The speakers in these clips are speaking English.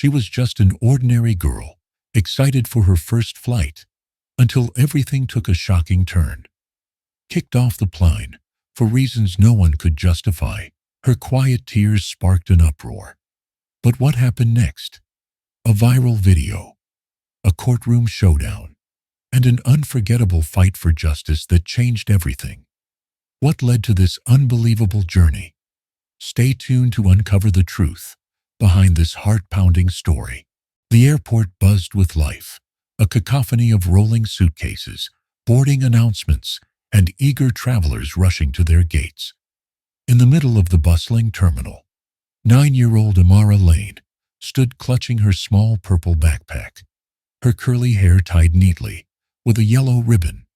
She was just an ordinary girl, excited for her first flight, until everything took a shocking turn. Kicked off the plane, for reasons no one could justify, her quiet tears sparked an uproar. But what happened next? A viral video, a courtroom showdown, and an unforgettable fight for justice that changed everything. What led to this unbelievable journey? Stay tuned to uncover the truth behind this heart-pounding story. The airport buzzed with life, a cacophony of rolling suitcases, boarding announcements, and eager travelers rushing to their gates. In the middle of the bustling terminal, 9-year-old Amara Lane stood clutching her small purple backpack, her curly hair tied neatly with a yellow ribbon.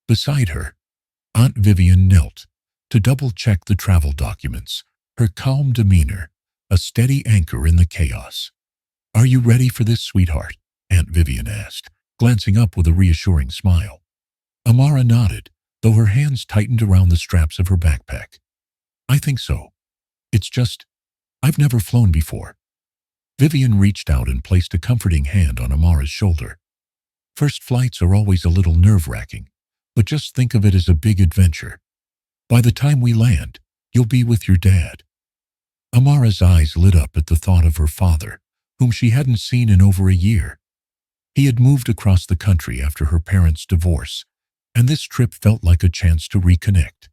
Beside her, Aunt Vivian knelt to double-check the travel documents, her calm demeanor a steady anchor in the chaos. "Are you ready for this, sweetheart?" Aunt Vivian asked, glancing up with a reassuring smile. Amara nodded, though her hands tightened around the straps of her backpack. "I think so. It's just, I've never flown before." Vivian reached out and placed a comforting hand on Amara's shoulder. "First flights are always a little nerve-wracking, but just think of it as a big adventure. By the time we land, you'll be with your dad." Amara's eyes lit up at the thought of her father, whom she hadn't seen in over a year. He had moved across the country after her parents' divorce, and this trip felt like a chance to reconnect,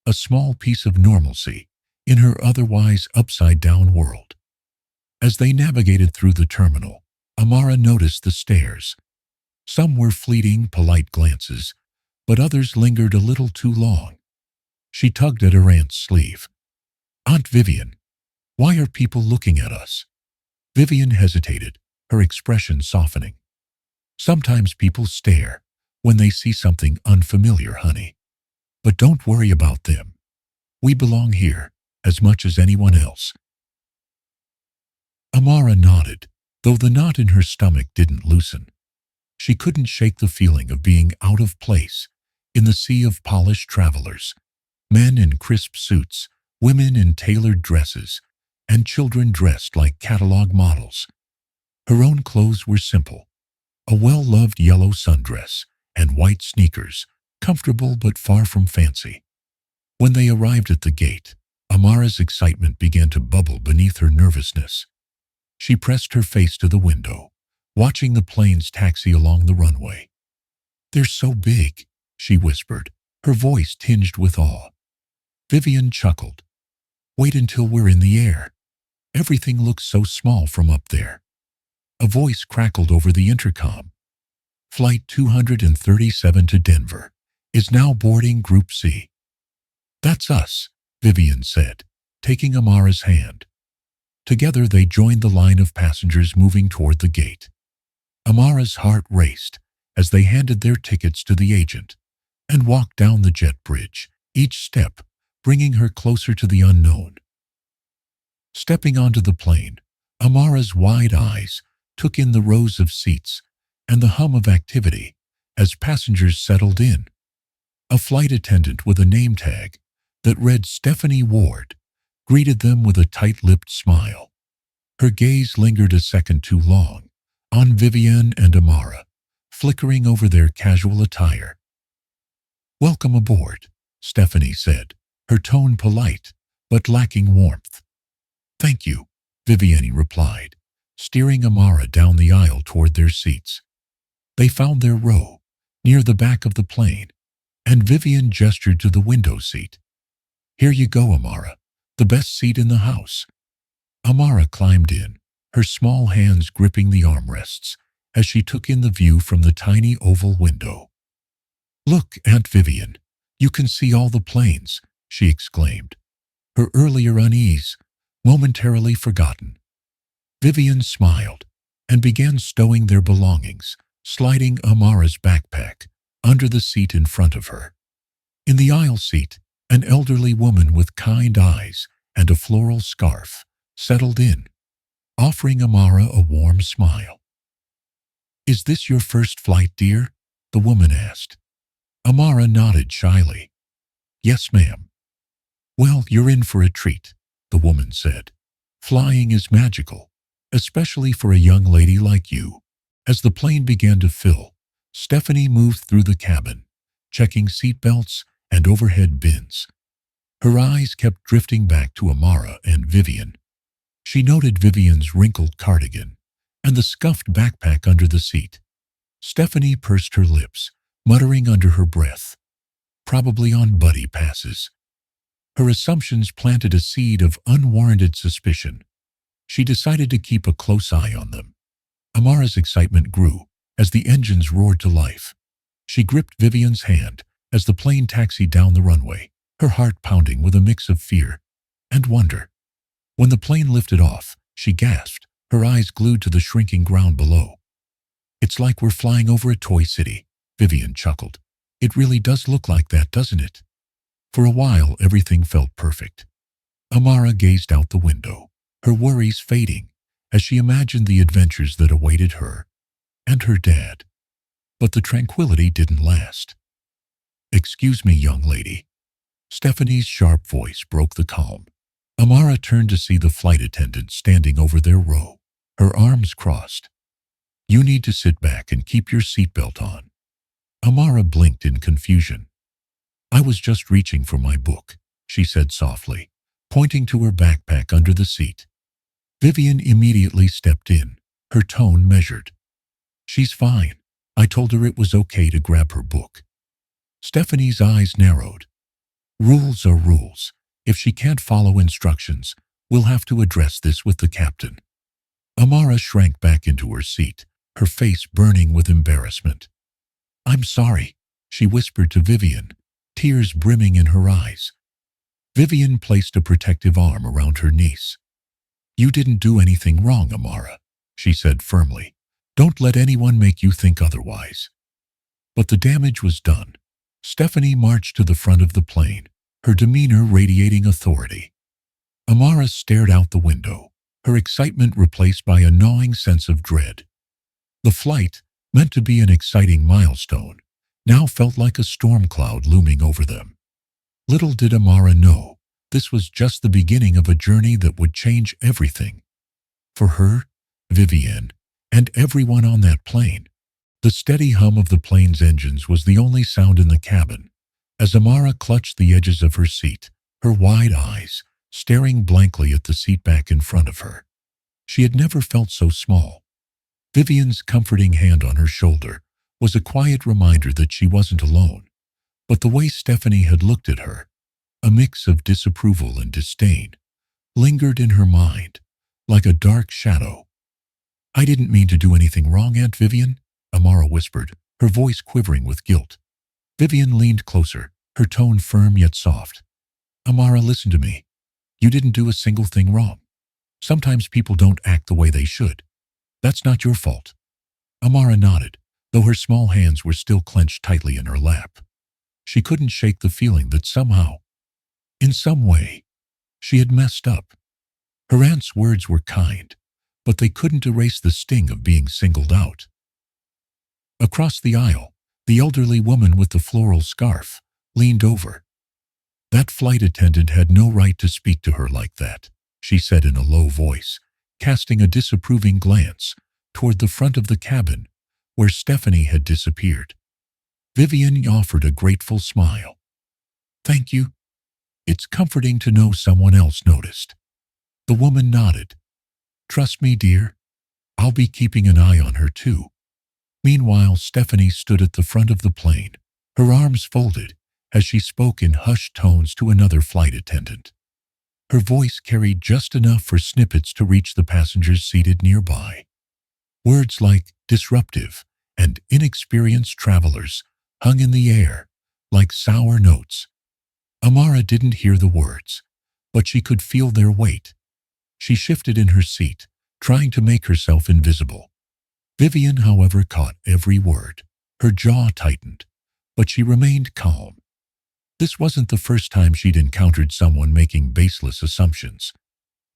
a small piece of normalcy in her otherwise upside-down world. As they navigated through the terminal, Amara noticed the stares. Some were fleeting, polite glances, but others lingered a little too long. She tugged at her aunt's sleeve. "Aunt Vivian, why are people looking at us?" Vivian hesitated, her expression softening. "Sometimes people stare when they see something unfamiliar, honey. But don't worry about them. We belong here as much as anyone else." Amara nodded, though the knot in her stomach didn't loosen. She couldn't shake the feeling of being out of place in the sea of polished travelers, men in crisp suits, women in tailored dresses, and children dressed like catalog models. Her own clothes were simple, a well-loved yellow sundress and white sneakers, comfortable but far from fancy. When they arrived at the gate, Amara's excitement began to bubble beneath her nervousness. She pressed her face to the window, watching the planes taxi along the runway. "They're so big," she whispered, her voice tinged with awe. Vivian chuckled. "Wait until we're in the air. Everything looks so small from up there." A voice crackled over the intercom. "Flight 237 to Denver is now boarding Group C." "That's us," Vivian said, taking Amara's hand. Together they joined the line of passengers moving toward the gate. Amara's heart raced as they handed their tickets to the agent and walked down the jet bridge, each step bringing her closer to the unknown. Stepping onto the plane, Amara's wide eyes took in the rows of seats and the hum of activity as passengers settled in. A flight attendant with a name tag that read Stephanie Ward greeted them with a tight-lipped smile. Her gaze lingered a second too long on Vivian and Amara, flickering over their casual attire. "Welcome aboard," Stephanie said, her tone polite but lacking warmth. "Thank you," Vivian replied, steering Amara down the aisle toward their seats. They found their row near the back of the plane, and Vivian gestured to the window seat. "Here you go, Amara, the best seat in the house." Amara climbed in, her small hands gripping the armrests as she took in the view from the tiny oval window. "Look, Aunt Vivian, you can see all the planes," she exclaimed, her earlier unease momentarily forgotten. Vivian smiled and began stowing their belongings, sliding Amara's backpack under the seat in front of her. In the aisle seat, an elderly woman with kind eyes and a floral scarf settled in, offering Amara a warm smile. "Is this your first flight, dear?" the woman asked. Amara nodded shyly. "Yes, ma'am." "Well, you're in for a treat," the woman said. "Flying is magical, especially for a young lady like you." As the plane began to fill, Stephanie moved through the cabin, checking seatbelts and overhead bins. Her eyes kept drifting back to Amara and Vivian. She noted Vivian's wrinkled cardigan and the scuffed backpack under the seat. Stephanie pursed her lips, muttering under her breath, "Probably on buddy passes." Her assumptions planted a seed of unwarranted suspicion. She decided to keep a close eye on them. Amara's excitement grew as the engines roared to life. She gripped Vivian's hand as the plane taxied down the runway, her heart pounding with a mix of fear and wonder. When the plane lifted off, she gasped, her eyes glued to the shrinking ground below. "It's like we're flying over a toy city," Vivian chuckled. "It really does look like that, doesn't it?" For a while, everything felt perfect. Amara gazed out the window, her worries fading as she imagined the adventures that awaited her and her dad. But the tranquility didn't last. "Excuse me, young lady." Stephanie's sharp voice broke the calm. Amara turned to see the flight attendant standing over their row, her arms crossed. "You need to sit back and keep your seatbelt on." Amara blinked in confusion. "I was just reaching for my book," she said softly, pointing to her backpack under the seat. Vivian immediately stepped in, her tone measured. "She's fine. I told her it was okay to grab her book." Stephanie's eyes narrowed. "Rules are rules. If she can't follow instructions, we'll have to address this with the captain." Amara shrank back into her seat, her face burning with embarrassment. "I'm sorry," she whispered to Vivian, tears brimming in her eyes. Vivian placed a protective arm around her niece. "You didn't do anything wrong, Amara," she said firmly. "Don't let anyone make you think otherwise." But the damage was done. Stephanie marched to the front of the plane, her demeanor radiating authority. Amara stared out the window, her excitement replaced by a gnawing sense of dread. The flight, meant to be an exciting milestone, now felt like a storm cloud looming over them. Little did Amara know, this was just the beginning of a journey that would change everything. For her, Vivian, and everyone on that plane. The steady hum of the plane's engines was the only sound in the cabin, as Amara clutched the edges of her seat, her wide eyes staring blankly at the seat back in front of her. She had never felt so small. Vivian's comforting hand on her shoulder was a quiet reminder that she wasn't alone. But the way Stephanie had looked at her, a mix of disapproval and disdain, lingered in her mind like a dark shadow. "I didn't mean to do anything wrong, Aunt Vivian," Amara whispered, her voice quivering with guilt. Vivian leaned closer, her tone firm yet soft. "Amara, listen to me. You didn't do a single thing wrong. Sometimes people don't act the way they should. That's not your fault." Amara nodded, though her small hands were still clenched tightly in her lap. She couldn't shake the feeling that somehow, in some way, she had messed up. Her aunt's words were kind, but they couldn't erase the sting of being singled out. Across the aisle, the elderly woman with the floral scarf leaned over. "That flight attendant had no right to speak to her like that," she said in a low voice, casting a disapproving glance toward the front of the cabin where Stephanie had disappeared. Vivian offered a grateful smile. "Thank you. It's comforting to know someone else noticed." The woman nodded. "Trust me, dear. I'll be keeping an eye on her too." Meanwhile, Stephanie stood at the front of the plane, her arms folded as she spoke in hushed tones to another flight attendant. Her voice carried just enough for snippets to reach the passengers seated nearby. Words like disruptive and inexperienced travelers hung in the air like sour notes. Amara didn't hear the words, but she could feel their weight. She shifted in her seat, trying to make herself invisible. Vivian, however, caught every word. Her jaw tightened, but she remained calm. This wasn't the first time she'd encountered someone making baseless assumptions.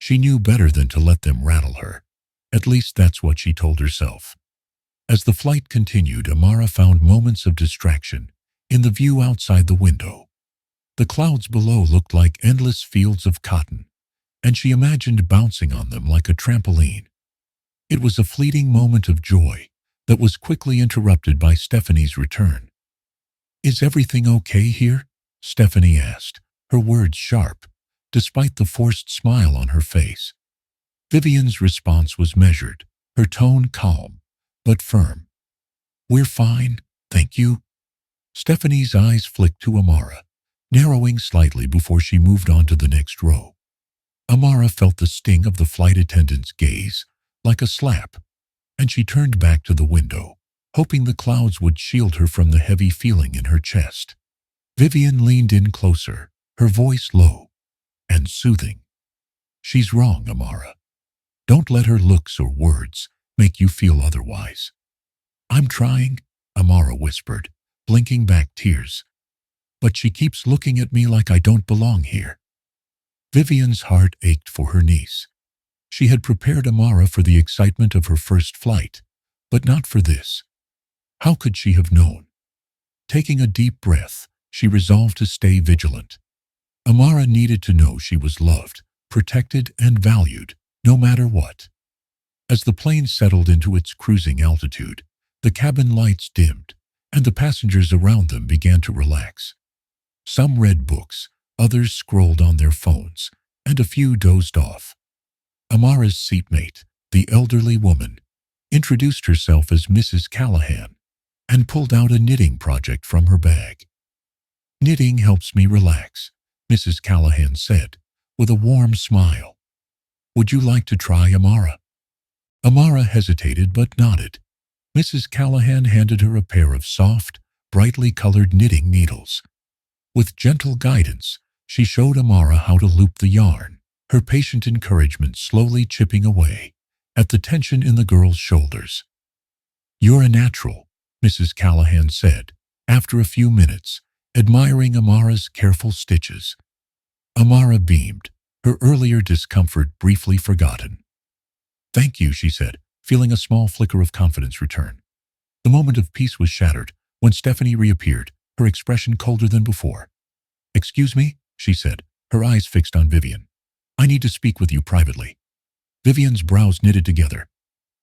She knew better than to let them rattle her. At least that's what she told herself. As the flight continued, Amara found moments of distraction in the view outside the window. The clouds below looked like endless fields of cotton, and she imagined bouncing on them like a trampoline. It was a fleeting moment of joy that was quickly interrupted by Stephanie's return. "Is everything okay here?" Stephanie asked, her words sharp, despite the forced smile on her face. Vivian's response was measured, her tone calm, but firm. "We're fine, thank you." Stephanie's eyes flicked to Amara, narrowing slightly before she moved on to the next row. Amara felt the sting of the flight attendant's gaze, like a slap, and she turned back to the window, hoping the clouds would shield her from the heavy feeling in her chest. Vivian leaned in closer, her voice low and soothing. "She's wrong, Amara. Don't let her looks or words make you feel otherwise." "I'm trying," Amara whispered, blinking back tears. "But she keeps looking at me like I don't belong here." Vivian's heart ached for her niece. She had prepared Amara for the excitement of her first flight, but not for this. How could she have known? Taking a deep breath, she resolved to stay vigilant. Amara needed to know she was loved, protected, and valued, no matter what. As the plane settled into its cruising altitude, the cabin lights dimmed, and the passengers around them began to relax. Some read books, others scrolled on their phones, and a few dozed off. Amara's seatmate, the elderly woman, introduced herself as Mrs. Callahan and pulled out a knitting project from her bag. "Knitting helps me relax," Mrs. Callahan said, with a warm smile. "Would you like to try, Amara?" Amara hesitated but nodded. Mrs. Callahan handed her a pair of soft, brightly colored knitting needles. With gentle guidance, she showed Amara how to loop the yarn, her patient encouragement slowly chipping away at the tension in the girl's shoulders. "You're a natural," Mrs. Callahan said, after a few minutes, admiring Amara's careful stitches. Amara beamed, her earlier discomfort briefly forgotten. "Thank you," she said, feeling a small flicker of confidence return. The moment of peace was shattered when Stephanie reappeared, her expression colder than before. "Excuse me," she said, her eyes fixed on Vivian. "I need to speak with you privately." Vivian's brows knitted together.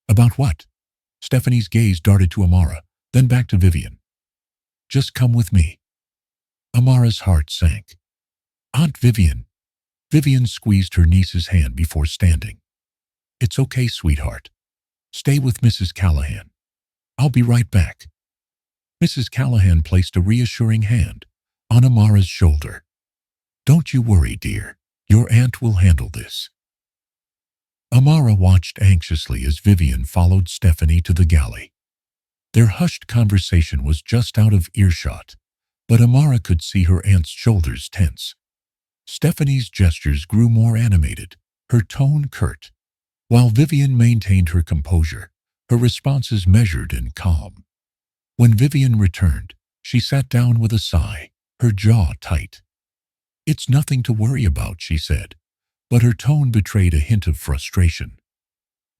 "About what?" Stephanie's gaze darted to Amara, then back to Vivian. "Just come with me." Amara's heart sank. "Aunt Vivian." Vivian squeezed her niece's hand before standing. "It's okay, sweetheart. Stay with Mrs. Callahan. I'll be right back." Mrs. Callahan placed a reassuring hand on Amara's shoulder. "Don't you worry, dear. Your aunt will handle this." Amara watched anxiously as Vivian followed Stephanie to the galley. Their hushed conversation was just out of earshot, but Amara could see her aunt's shoulders tense. Stephanie's gestures grew more animated, her tone curt, while Vivian maintained her composure, her responses measured and calm. When Vivian returned, she sat down with a sigh, her jaw tight. "It's nothing to worry about," she said, but her tone betrayed a hint of frustration.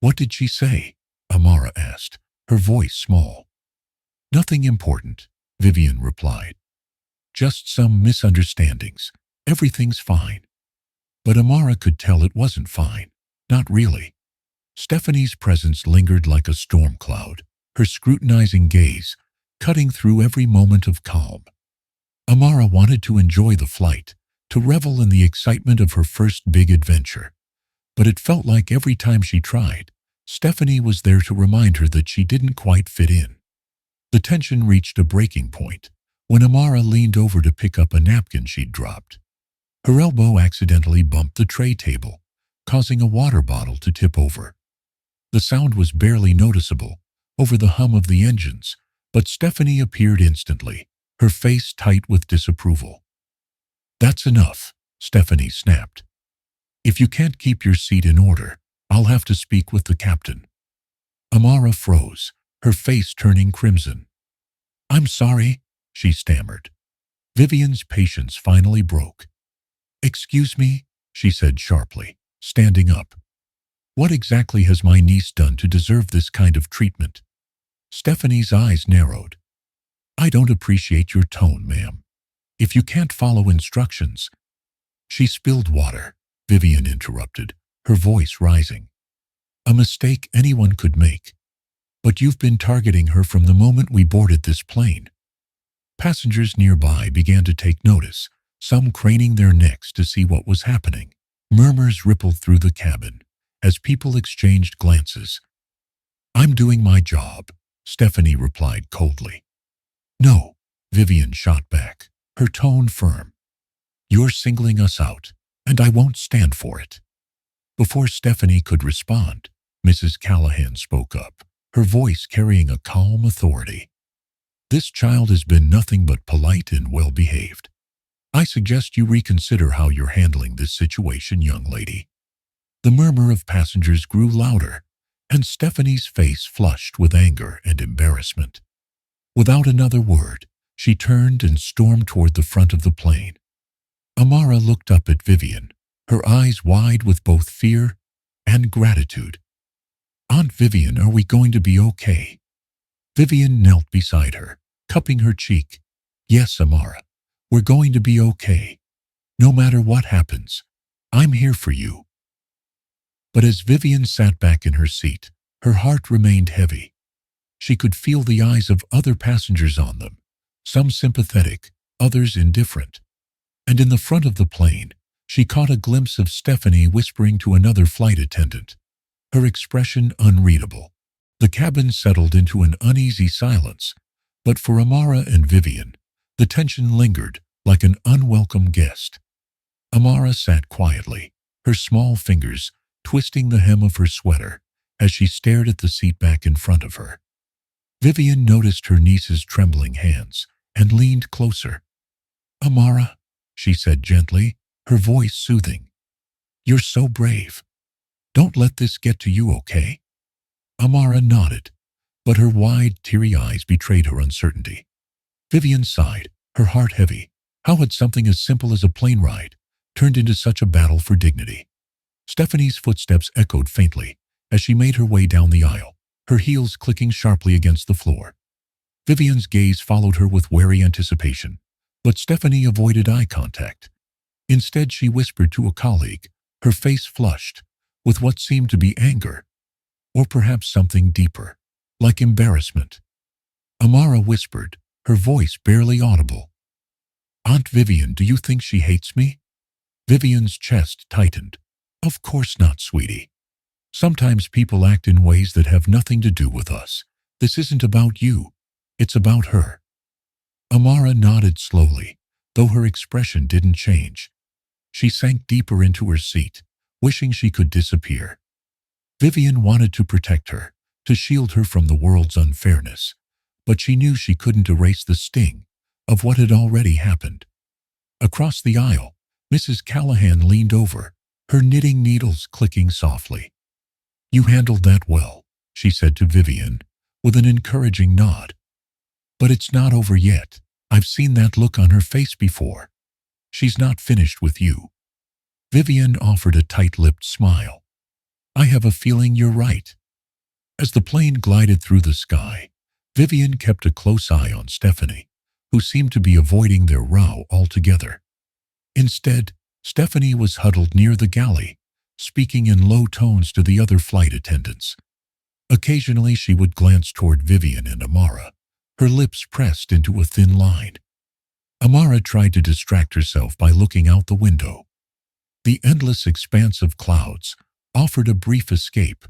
"What did she say?" Amara asked, her voice small. "Nothing important," Vivian replied. "Just some misunderstandings. Everything's fine." But Amara could tell it wasn't fine. Not really. Stephanie's presence lingered like a storm cloud, her scrutinizing gaze cutting through every moment of calm. Amara wanted to enjoy the flight, to revel in the excitement of her first big adventure. But it felt like every time she tried, Stephanie was there to remind her that she didn't quite fit in. The tension reached a breaking point when Amara leaned over to pick up a napkin she'd dropped. Her elbow accidentally bumped the tray table, causing a water bottle to tip over. The sound was barely noticeable over the hum of the engines, but Stephanie appeared instantly, her face tight with disapproval. "That's enough," Stephanie snapped. "If you can't keep your seat in order, I'll have to speak with the captain." Amara froze, her face turning crimson. "I'm sorry," she stammered. Vivian's patience finally broke. "Excuse me," she said sharply, standing up. "What exactly has my niece done to deserve this kind of treatment?" Stephanie's eyes narrowed. "I don't appreciate your tone, ma'am. If you can't follow instructions—" "She spilled water," Vivian interrupted, her voice rising. A mistake anyone could make. But you've been targeting her from the moment we boarded this plane. Passengers nearby began to take notice, some craning their necks to see what was happening. Murmurs rippled through the cabin as people exchanged glances. I'm doing my job, Stephanie replied coldly. No, Vivian shot back, her tone firm. You're singling us out, and I won't stand for it. Before Stephanie could respond, Mrs. Callahan spoke up, her voice carrying a calm authority. This child has been nothing but polite and well-behaved. I suggest you reconsider how you're handling this situation, young lady. The murmur of passengers grew louder, and Stephanie's face flushed with anger and embarrassment. Without another word, she turned and stormed toward the front of the plane. Amara looked up at Vivian, her eyes wide with both fear and gratitude. Aunt Vivian, are we going to be okay? Vivian knelt beside her, cupping her cheek. Yes, Amara, we're going to be okay. No matter what happens, I'm here for you. But as Vivian sat back in her seat, her heart remained heavy. She could feel the eyes of other passengers on them, some sympathetic, others indifferent. And in the front of the plane, she caught a glimpse of Stephanie whispering to another flight attendant, her expression unreadable. The cabin settled into an uneasy silence, but for Amara and Vivian, the tension lingered like an unwelcome guest. Amara sat quietly, her small fingers twisting the hem of her sweater as she stared at the seat back in front of her. Vivian noticed her niece's trembling hands and leaned closer. Amara, she said gently, her voice soothing. You're so brave. Don't let this get to you, okay? Amara nodded, but her wide, teary eyes betrayed her uncertainty. Vivian sighed, her heart heavy. How had something as simple as a plane ride turned into such a battle for dignity? Stephanie's footsteps echoed faintly as she made her way down the aisle, her heels clicking sharply against the floor. Vivian's gaze followed her with wary anticipation, but Stephanie avoided eye contact. Instead, she whispered to a colleague, her face flushed with what seemed to be anger, or perhaps something deeper, like embarrassment. Amara whispered, her voice barely audible. Aunt Vivian, do you think she hates me? Vivian's chest tightened. Of course not, sweetie. Sometimes people act in ways that have nothing to do with us. This isn't about you. It's about her. Amara nodded slowly, though her expression didn't change. She sank deeper into her seat, wishing she could disappear. Vivian wanted to protect her, to shield her from the world's unfairness, but she knew she couldn't erase the sting of what had already happened. Across the aisle, Mrs. Callahan leaned over, her knitting needles clicking softly. You handled that well, she said to Vivian, with an encouraging nod. But it's not over yet. I've seen that look on her face before. She's not finished with you. Vivian offered a tight-lipped smile. I have a feeling you're right. As the plane glided through the sky, Vivian kept a close eye on Stephanie, who seemed to be avoiding their row altogether. Instead, Stephanie was huddled near the galley, speaking in low tones to the other flight attendants. Occasionally she would glance toward Vivian and Amara, her lips pressed into a thin line. Amara tried to distract herself by looking out the window. The endless expanse of clouds offered a brief escape,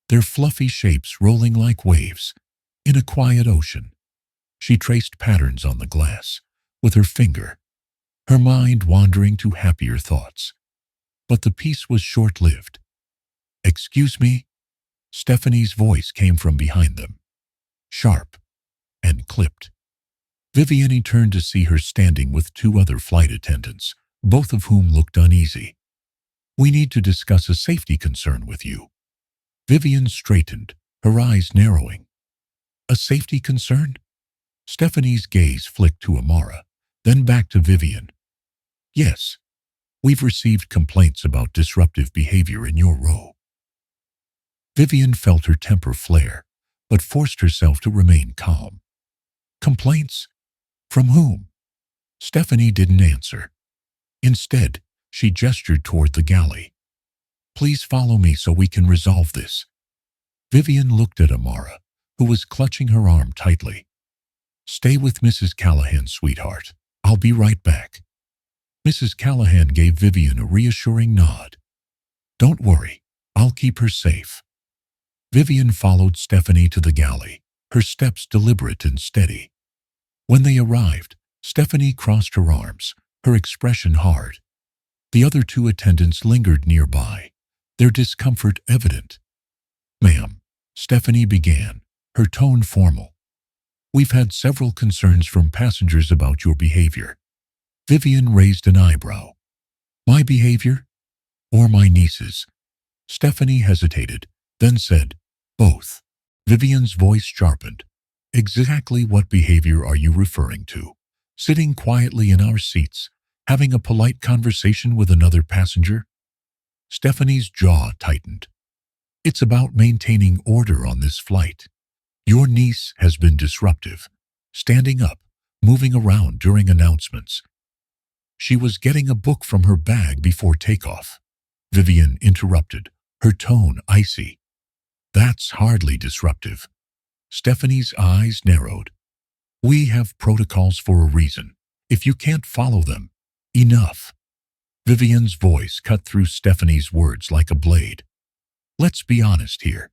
their fluffy shapes rolling like waves in a quiet ocean. She traced patterns on the glass with her finger, her mind wandering to happier thoughts. But the peace was short-lived. Excuse me? Stephanie's voice came from behind them, sharp and clipped. Vivian turned to see her standing with two other flight attendants, both of whom looked uneasy. We need to discuss a safety concern with you. Vivian straightened, her eyes narrowing. A safety concern? Stephanie's gaze flicked to Amara, then back to Vivian. Yes, we've received complaints about disruptive behavior in your row. Vivian felt her temper flare, but forced herself to remain calm. Complaints? From whom? Stephanie didn't answer. Instead, she gestured toward the galley. Please follow me so we can resolve this, Vivian looked at Amara, who was clutching her arm tightly. "Stay with Mrs. Callahan, sweetheart. I'll be right back." Mrs. Callahan gave Vivian a reassuring nod. "Don't worry, I'll keep her safe." Vivian followed Stephanie to the galley, her steps deliberate and steady. When they arrived, Stephanie crossed her arms, her expression hard. The other two attendants lingered nearby, their discomfort evident. "Ma'am," Stephanie began, her tone formal. "We've had several concerns from passengers about your behavior." Vivian raised an eyebrow. "My behavior? Or my niece's?" Stephanie hesitated, then said, "Both." Vivian's voice sharpened. "Exactly what behavior are you referring to? Sitting quietly in our seats, having a polite conversation with another passenger?" Stephanie's jaw tightened. "It's about maintaining order on this flight. Your niece has been disruptive, standing up, moving around during announcements. She was getting a book from her bag before takeoff." Vivian interrupted, her tone icy. "That's hardly disruptive." Stephanie's eyes narrowed. "We have protocols for a reason. If you can't follow them, enough." Vivian's voice cut through Stephanie's words like a blade. "Let's be honest here.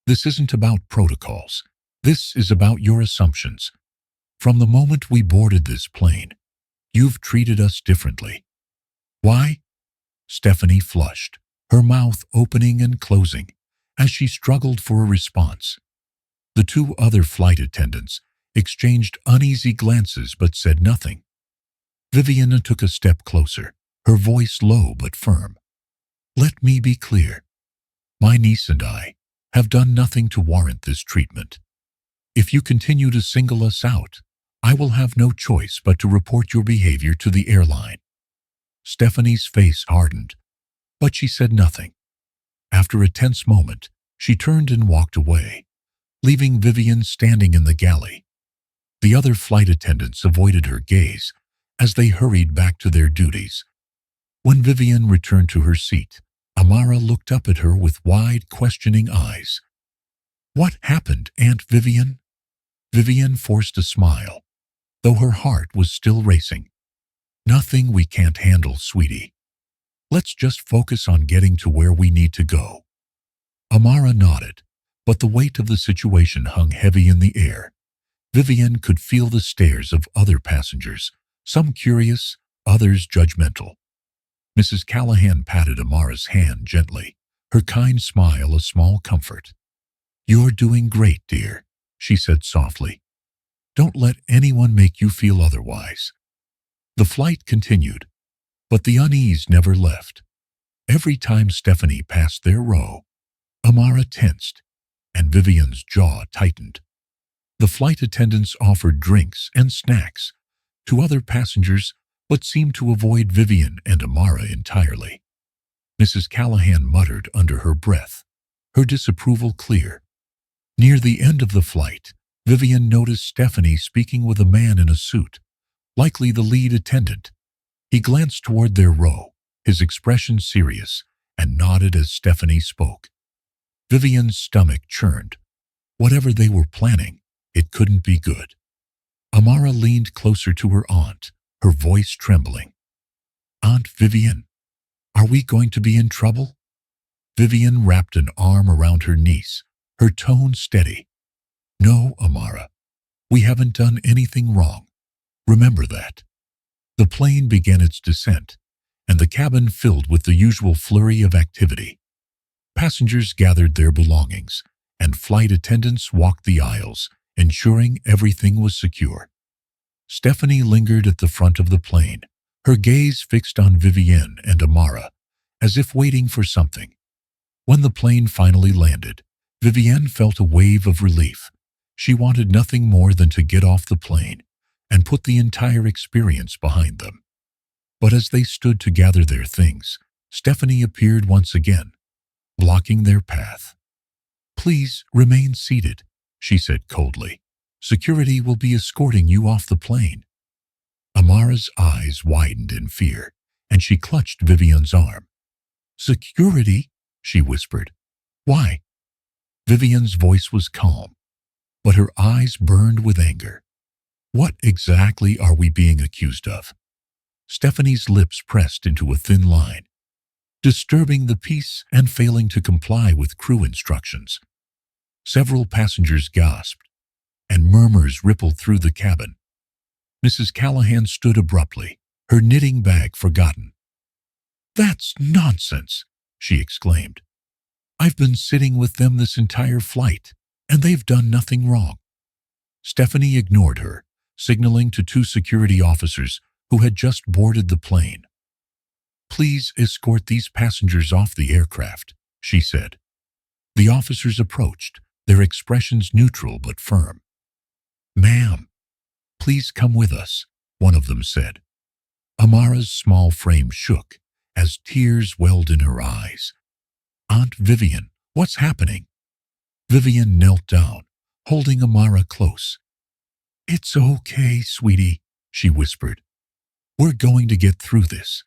This isn't about protocols. This is about your assumptions. From the moment we boarded this plane, you've treated us differently." "Why?" Stephanie flushed, her mouth opening and closing as she struggled for a response. The two other flight attendants exchanged uneasy glances but said nothing. Vivian took a step closer, her voice low but firm. "Let me be clear. My niece and I have done nothing to warrant this treatment. If you continue to single us out, I will have no choice but to report your behavior to the airline." Stephanie's face hardened, but she said nothing. After a tense moment, she turned and walked away, leaving Vivian standing in the galley. The other flight attendants avoided her gaze as they hurried back to their duties. When Vivian returned to her seat, Amara looked up at her with wide, questioning eyes. "What happened, Aunt Vivian?" Vivian forced a smile, though her heart was still racing. "Nothing we can't handle, sweetie. Let's just focus on getting to where we need to go." Amara nodded, but the weight of the situation hung heavy in the air. Vivian could feel the stares of other passengers, some curious, others judgmental. Mrs. Callahan patted Amara's hand gently, her kind smile a small comfort. "You're doing great, dear," she said softly. "Don't let anyone make you feel otherwise." The flight continued, but the unease never left. Every time Stephanie passed their row, Amara tensed, and Vivian's jaw tightened. The flight attendants offered drinks and snacks to other passengers but seemed to avoid Vivian and Amara entirely. Mrs. Callahan muttered under her breath, her disapproval clear. Near the end of the flight, Vivian noticed Stephanie speaking with a man in a suit, likely the lead attendant. He glanced toward their row, his expression serious, and nodded as Stephanie spoke. Vivian's stomach churned. Whatever they were planning, it couldn't be good. Amara leaned closer to her aunt, her voice trembling. "Aunt Vivian, are we going to be in trouble?" Vivian wrapped an arm around her niece, her tone steady. "No, Amara, we haven't done anything wrong. Remember that." The plane began its descent, and the cabin filled with the usual flurry of activity. Passengers gathered their belongings, and flight attendants walked the aisles, ensuring everything was secure. Stephanie lingered at the front of the plane, her gaze fixed on Vivian and Amara, as if waiting for something. When the plane finally landed, Vivian felt a wave of relief. She wanted nothing more than to get off the plane and put the entire experience behind them. But as they stood to gather their things, Stephanie appeared once again, blocking their path. "Please remain seated," she said coldly. "Security will be escorting you off the plane." Amara's eyes widened in fear, and she clutched Vivian's arm. "Security?" she whispered. "Why?" Vivian's voice was calm, but her eyes burned with anger. What exactly are we being accused of? Stephanie's lips pressed into a thin line, disturbing the peace and failing to comply with crew instructions. Several passengers gasped, and murmurs rippled through the cabin. Mrs. Callahan stood abruptly, her knitting bag forgotten. "That's nonsense," she exclaimed. "I've been sitting with them this entire flight, and they've done nothing wrong." Stephanie ignored her, signaling to two security officers who had just boarded the plane. "Please escort these passengers off the aircraft," she said. The officers approached, their expressions neutral but firm. "Ma'am, please come with us," one of them said. Amara's small frame shook as tears welled in her eyes. "Aunt Vivian, what's happening?" Vivian knelt down, holding Amara close. "It's okay, sweetie," she whispered. "We're going to get through this.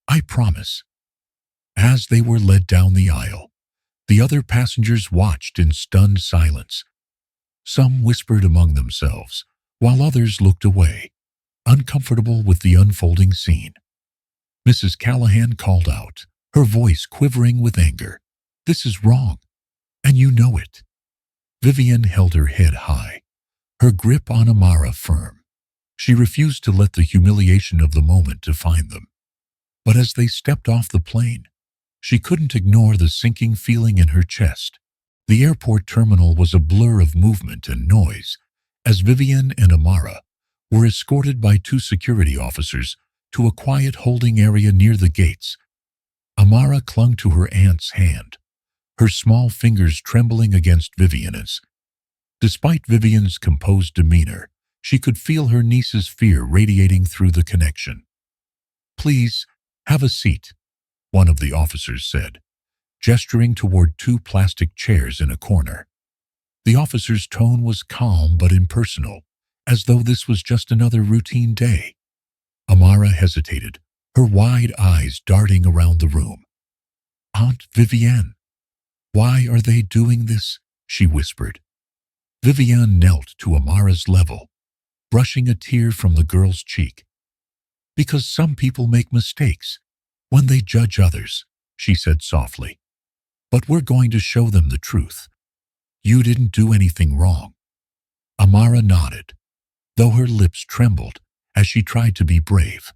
I promise." As they were led down the aisle, the other passengers watched in stunned silence. Some whispered among themselves, while others looked away, uncomfortable with the unfolding scene. Mrs. Callahan called out, her voice quivering with anger. "This is wrong, and you know it." Vivian held her head high, her grip on Amara firm. She refused to let the humiliation of the moment define them. But as they stepped off the plane, she couldn't ignore the sinking feeling in her chest. The airport terminal was a blur of movement and noise as Vivian and Amara were escorted by two security officers to a quiet holding area near the gates. Amara clung to her aunt's hand, her small fingers trembling against Vivian's. Despite Vivian's composed demeanor, she could feel her niece's fear radiating through the connection. "Please, have a seat," one of the officers said, gesturing toward two plastic chairs in a corner. The officer's tone was calm but impersonal, as though this was just another routine day. Amara hesitated, her wide eyes darting around the room. "Aunt Vivian, why are they doing this?" she whispered. Vivian knelt to Amara's level, brushing a tear from the girl's cheek. "Because some people make mistakes when they judge others," she said softly. "But we're going to show them the truth. You didn't do anything wrong." Amara nodded, though her lips trembled as she tried to be brave.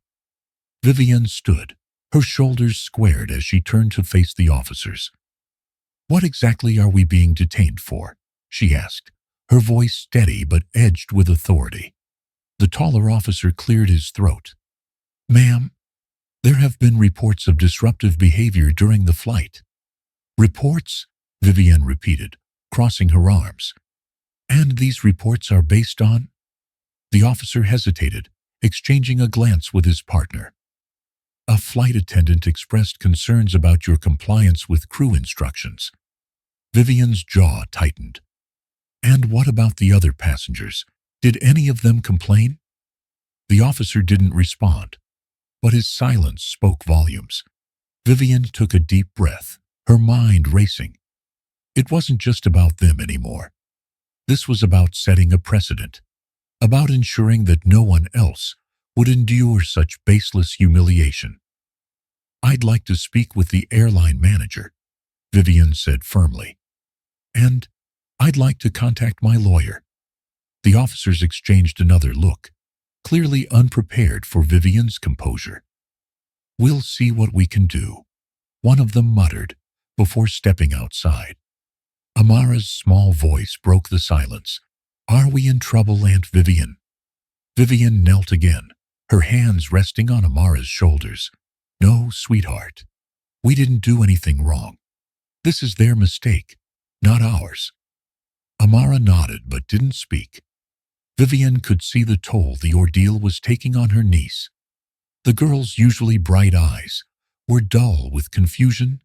Vivian stood, her shoulders squared as she turned to face the officers. "What exactly are we being detained for?" she asked, her voice steady but edged with authority. The taller officer cleared his throat. "Ma'am, there have been reports of disruptive behavior during the flight." "Reports?" Vivian repeated, crossing her arms. "And these reports are based on?" The officer hesitated, exchanging a glance with his partner. "A flight attendant expressed concerns about your compliance with crew instructions." Vivian's jaw tightened. "And what about the other passengers? Did any of them complain?" The officer didn't respond, but his silence spoke volumes. Vivian took a deep breath, her mind racing. It wasn't just about them anymore. This was about setting a precedent, about ensuring that no one else would endure such baseless humiliation. "I'd like to speak with the airline manager," Vivian said firmly. "And I'd like to contact my lawyer." The officers exchanged another look, clearly unprepared for Vivian's composure. "We'll see what we can do," one of them muttered before stepping outside. Amara's small voice broke the silence. "Are we in trouble, Aunt Vivian?" Vivian knelt again, her hands resting on Amara's shoulders. "No, sweetheart. We didn't do anything wrong. This is their mistake, not ours." Amara nodded but didn't speak. Vivian could see the toll the ordeal was taking on her niece. The girl's usually bright eyes were dull with confusion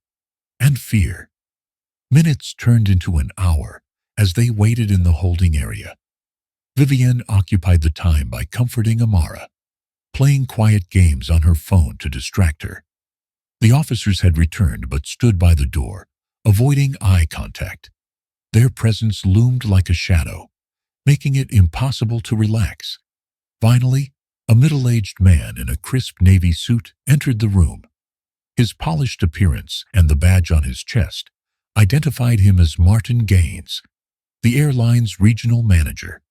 and fear. Minutes turned into an hour as they waited in the holding area. Vivian occupied the time by comforting Amara, playing quiet games on her phone to distract her. The officers had returned but stood by the door, avoiding eye contact. Their presence loomed like a shadow, making it impossible to relax. Finally, a middle-aged man in a crisp navy suit entered the room. His polished appearance and the badge on his chest identified him as Martin Gaines, the airline's regional manager.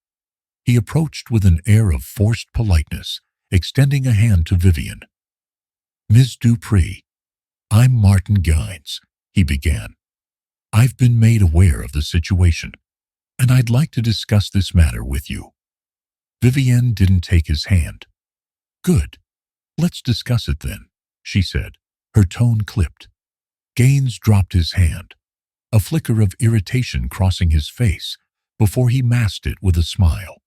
He approached with an air of forced politeness, extending a hand to Vivian. "Ms. Dupree, I'm Martin Gaines," he began. "I've been made aware of the situation, and I'd like to discuss this matter with you." Vivienne didn't take his hand. "Good. Let's discuss it then," she said, her tone clipped. Gaines dropped his hand, a flicker of irritation crossing his face before he masked it with a smile.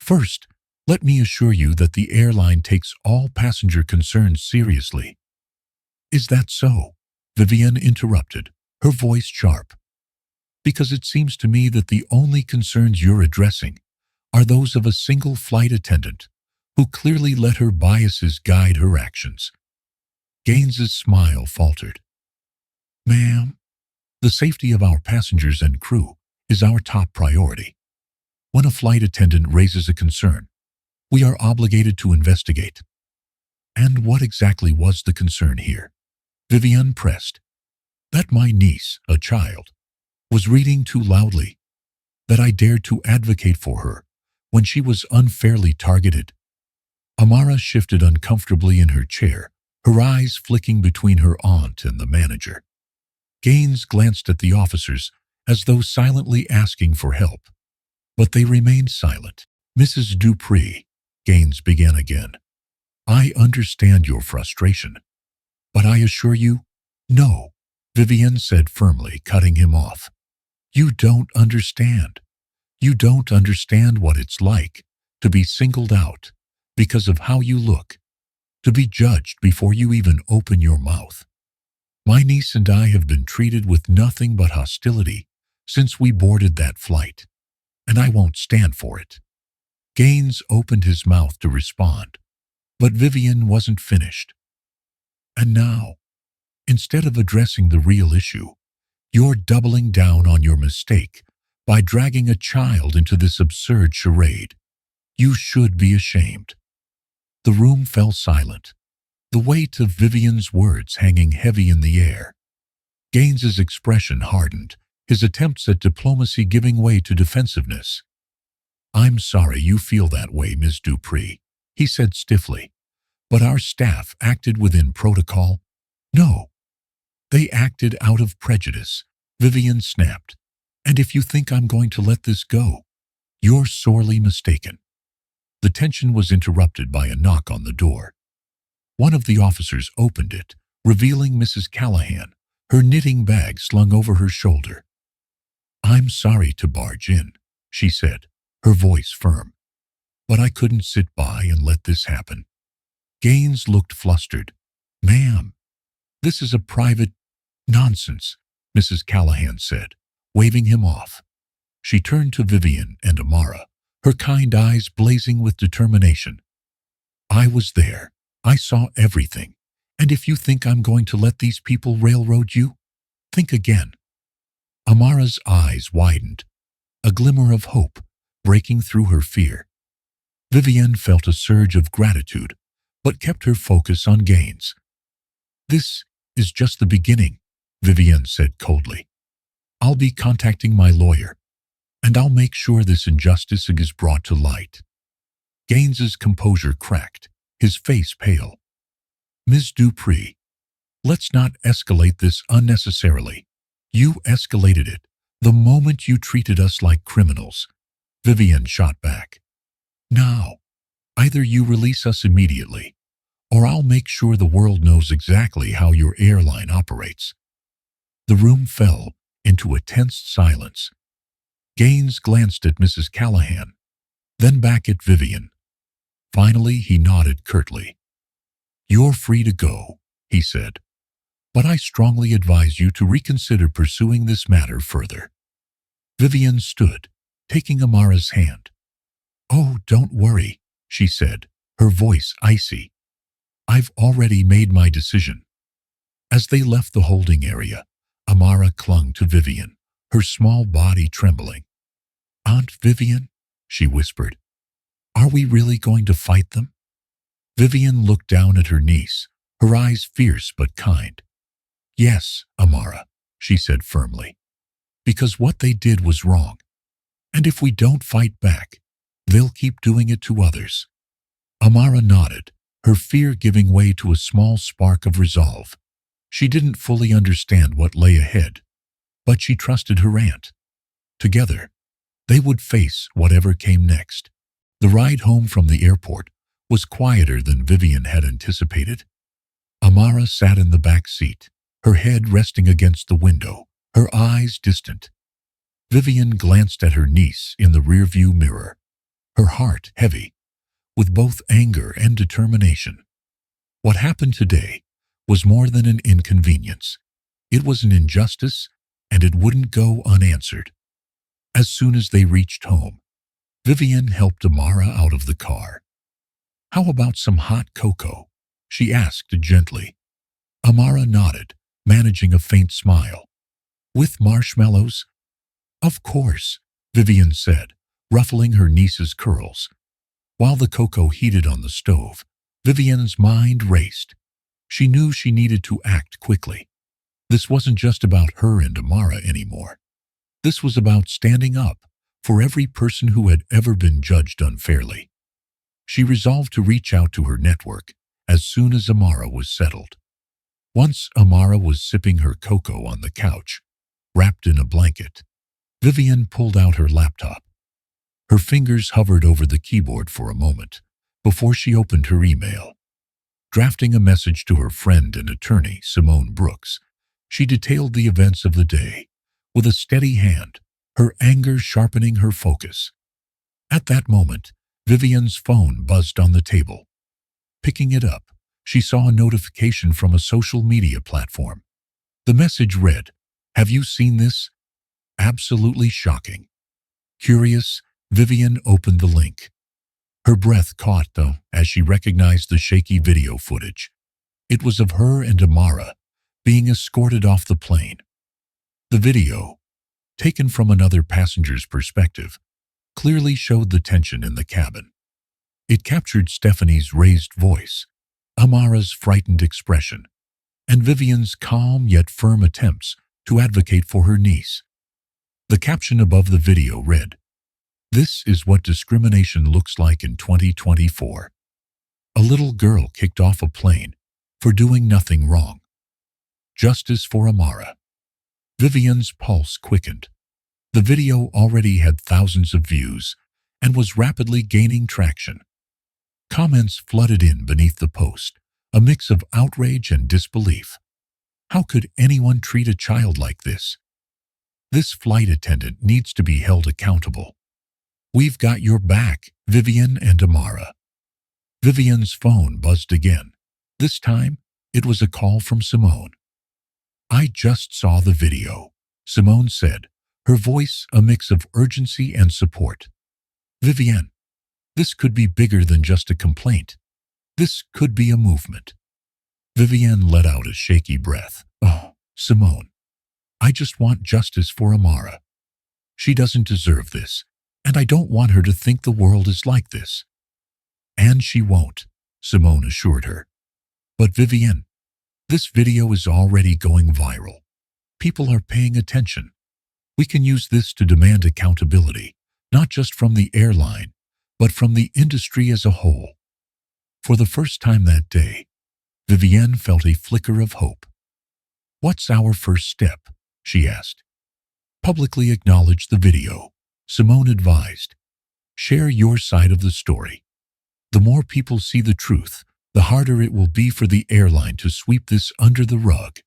"First, let me assure you that the airline takes all passenger concerns seriously." "Is that so?" Vivienne interrupted, her voice sharp. "Because it seems to me that the only concerns you're addressing are those of a single flight attendant who clearly let her biases guide her actions." Gaines's smile faltered. "Ma'am, the safety of our passengers and crew is our top priority. When a flight attendant raises a concern, we are obligated to investigate." "And what exactly was the concern here?" Vivienne pressed. "That my niece, a child, was reading too loudly, that I dared to advocate for her when she was unfairly targeted." Amara shifted uncomfortably in her chair, her eyes flicking between her aunt and the manager. Gaines glanced at the officers as though silently asking for help, but they remained silent. "Mrs. Dupree," Gaines began again, "I understand your frustration, but I assure you, no," Vivienne said firmly, cutting him off. "You don't understand. You don't understand what it's like to be singled out because of how you look, to be judged before you even open your mouth. My niece and I have been treated with nothing but hostility since we boarded that flight, and I won't stand for it." Gaines opened his mouth to respond, but Vivienne wasn't finished. "And now, instead of addressing the real issue, you're doubling down on your mistake by dragging a child into this absurd charade. You should be ashamed." The room fell silent, the weight of Vivienne's words hanging heavy in the air. Gaines's expression hardened, his attempts at diplomacy giving way to defensiveness. "I'm sorry you feel that way, Ms. Dupree," he said stiffly, "but our staff acted within protocol." "No, they acted out of prejudice," Vivienne snapped. "And if you think I'm going to let this go, you're sorely mistaken." The tension was interrupted by a knock on the door. One of the officers opened it, revealing Mrs. Callahan, her knitting bag slung over her shoulder. "I'm sorry to barge in," she said, her voice firm, "but I couldn't sit by and let this happen." Gaines looked flustered. "Ma'am, this is a private—" "Nonsense," Mrs. Callahan said, waving him off. She turned to Vivienne and Amara, her kind eyes blazing with determination. "I was there. I saw everything. And if you think I'm going to let these people railroad you, think again." Amara's eyes widened, a glimmer of hope breaking through her fear. Vivienne felt a surge of gratitude, but kept her focus on Gaines. "This is just the beginning," Vivienne said coldly. "I'll be contacting my lawyer, and I'll make sure this injustice is brought to light." Gaines's composure cracked, his face pale. "Ms. Dupree, let's not escalate this unnecessarily. You escalated it the moment you treated us like criminals," Vivienne shot back. "Now, either you release us immediately, or I'll make sure the world knows exactly how your airline operates." The room fell into a tense silence. Gaines glanced at Mrs. Callahan, then back at Vivienne. Finally, he nodded curtly. "You're free to go," he said, "but I strongly advise you to reconsider pursuing this matter further." Vivienne stood, taking Amara's hand. "Oh, don't worry," she said, her voice icy. "I've already made my decision." As they left the holding area, Amara clung to Vivienne, her small body trembling. "Aunt Vivian," she whispered, "are we really going to fight them?" Vivian looked down at her niece, her eyes fierce but kind. "Yes, Amara," she said firmly, "because what they did was wrong. And if we don't fight back, they'll keep doing it to others." Amara nodded, her fear giving way to a small spark of resolve. She didn't fully understand what lay ahead, but she trusted her aunt. Together, they would face whatever came next. The ride home from the airport was quieter than Vivian had anticipated. Amara sat in the back seat, her head resting against the window, her eyes distant. Vivian glanced at her niece in the rearview mirror, her heart heavy, with both anger and determination. What happened today was more than an inconvenience. It was an injustice, and it wouldn't go unanswered. As soon as they reached home, Vivian helped Amara out of the car. "How about some hot cocoa?" she asked gently. Amara nodded, managing a faint smile. "With marshmallows?" "Of course," Vivian said, ruffling her niece's curls. While the cocoa heated on the stove, Vivian's mind raced. She knew she needed to act quickly. This wasn't just about her and Amara anymore. This was about standing up for every person who had ever been judged unfairly. She resolved to reach out to her network as soon as Amara was settled. Once Amara was sipping her cocoa on the couch, wrapped in a blanket, Vivian pulled out her laptop. Her fingers hovered over the keyboard for a moment before she opened her email. Drafting a message to her friend and attorney, Simone Brooks, she detailed the events of the day with a steady hand, her anger sharpening her focus. At that moment, Vivian's phone buzzed on the table. Picking it up, she saw a notification from a social media platform. The message read, "Have you seen this? Absolutely shocking." Curious, Vivian opened the link. Her breath caught, though, as she recognized the shaky video footage. It was of her and Amara being escorted off the plane. The video, taken from another passenger's perspective, clearly showed the tension in the cabin. It captured Stephanie's raised voice, Amara's frightened expression, and Vivian's calm yet firm attempts to advocate for her niece. The caption above the video read, "This is what discrimination looks like in 2024. A little girl kicked off a plane for doing nothing wrong. Justice for Amara." Vivian's pulse quickened. The video already had thousands of views and was rapidly gaining traction. Comments flooded in beneath the post, a mix of outrage and disbelief. How could anyone treat a child like this? This flight attendant needs to be held accountable. We've got your back, Vivian and Amara. Vivian's phone buzzed again. This time, it was a call from Simone. "I just saw the video," Simone said, her voice a mix of urgency and support. "Vivian, this could be bigger than just a complaint. This could be a movement." Vivian let out a shaky breath. "Oh, Simone, I just want justice for Amara. She doesn't deserve this, and I don't want her to think the world is like this." "And she won't," Simone assured her. "But Vivian, this video is already going viral. People are paying attention. We can use this to demand accountability, not just from the airline, but from the industry as a whole." For the first time that day, Vivienne felt a flicker of hope. "What's our first step?" she asked. "Publicly acknowledge the video," Simone advised. "Share your side of the story. The more people see the truth, the harder it will be for the airline to sweep this under the rug."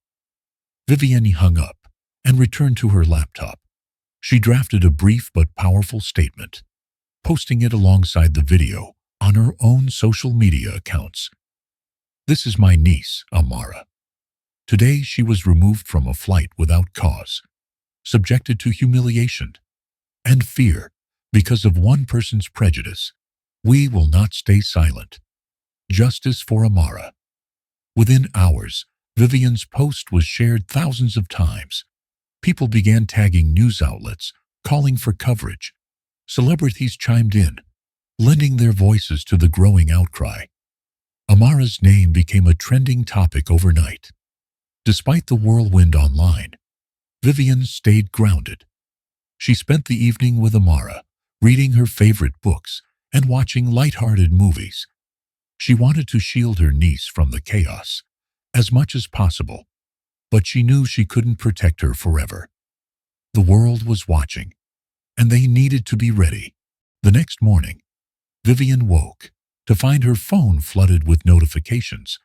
Vivienne hung up and returned to her laptop. She drafted a brief but powerful statement, posting it alongside the video on her own social media accounts. "This is my niece, Amara. Today she was removed from a flight without cause, subjected to humiliation and fear because of one person's prejudice. We will not stay silent. Justice for Amara." Within hours, Vivian's post was shared thousands of times. People began tagging news outlets, calling for coverage. Celebrities chimed in, lending their voices to the growing outcry. Amara's name became a trending topic overnight. Despite the whirlwind online, Vivian stayed grounded. She spent the evening with Amara, reading her favorite books and watching light-hearted movies. She wanted to shield her niece from the chaos as much as possible, but she knew she couldn't protect her forever. The world was watching, and they needed to be ready. The next morning, Vivian woke to find her phone flooded with notifications.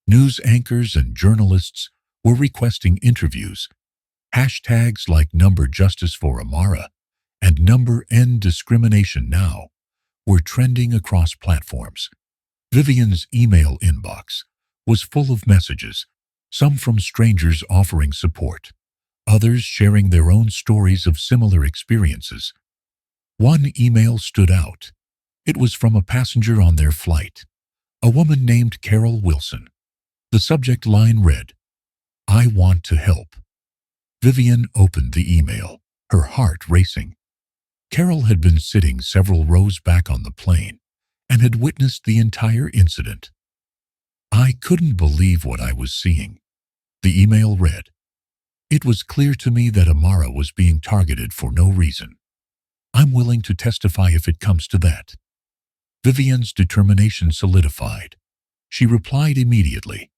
News anchors and journalists were requesting interviews. Hashtags like number justice for Amara and number end discrimination now were trending across platforms. Vivian's email inbox was full of messages, some from strangers offering support, others sharing their own stories of similar experiences. One email stood out. It was from a passenger on their flight, a woman named Carol Wilson. The subject line read, "I want to help." Vivian opened the email, her heart racing. Carol had been sitting several rows back on the plane and had witnessed the entire incident. "I couldn't believe what I was seeing," the email read. "It was clear to me that Amara was being targeted for no reason. I'm willing to testify if it comes to that." Vivian's determination solidified. She replied immediately,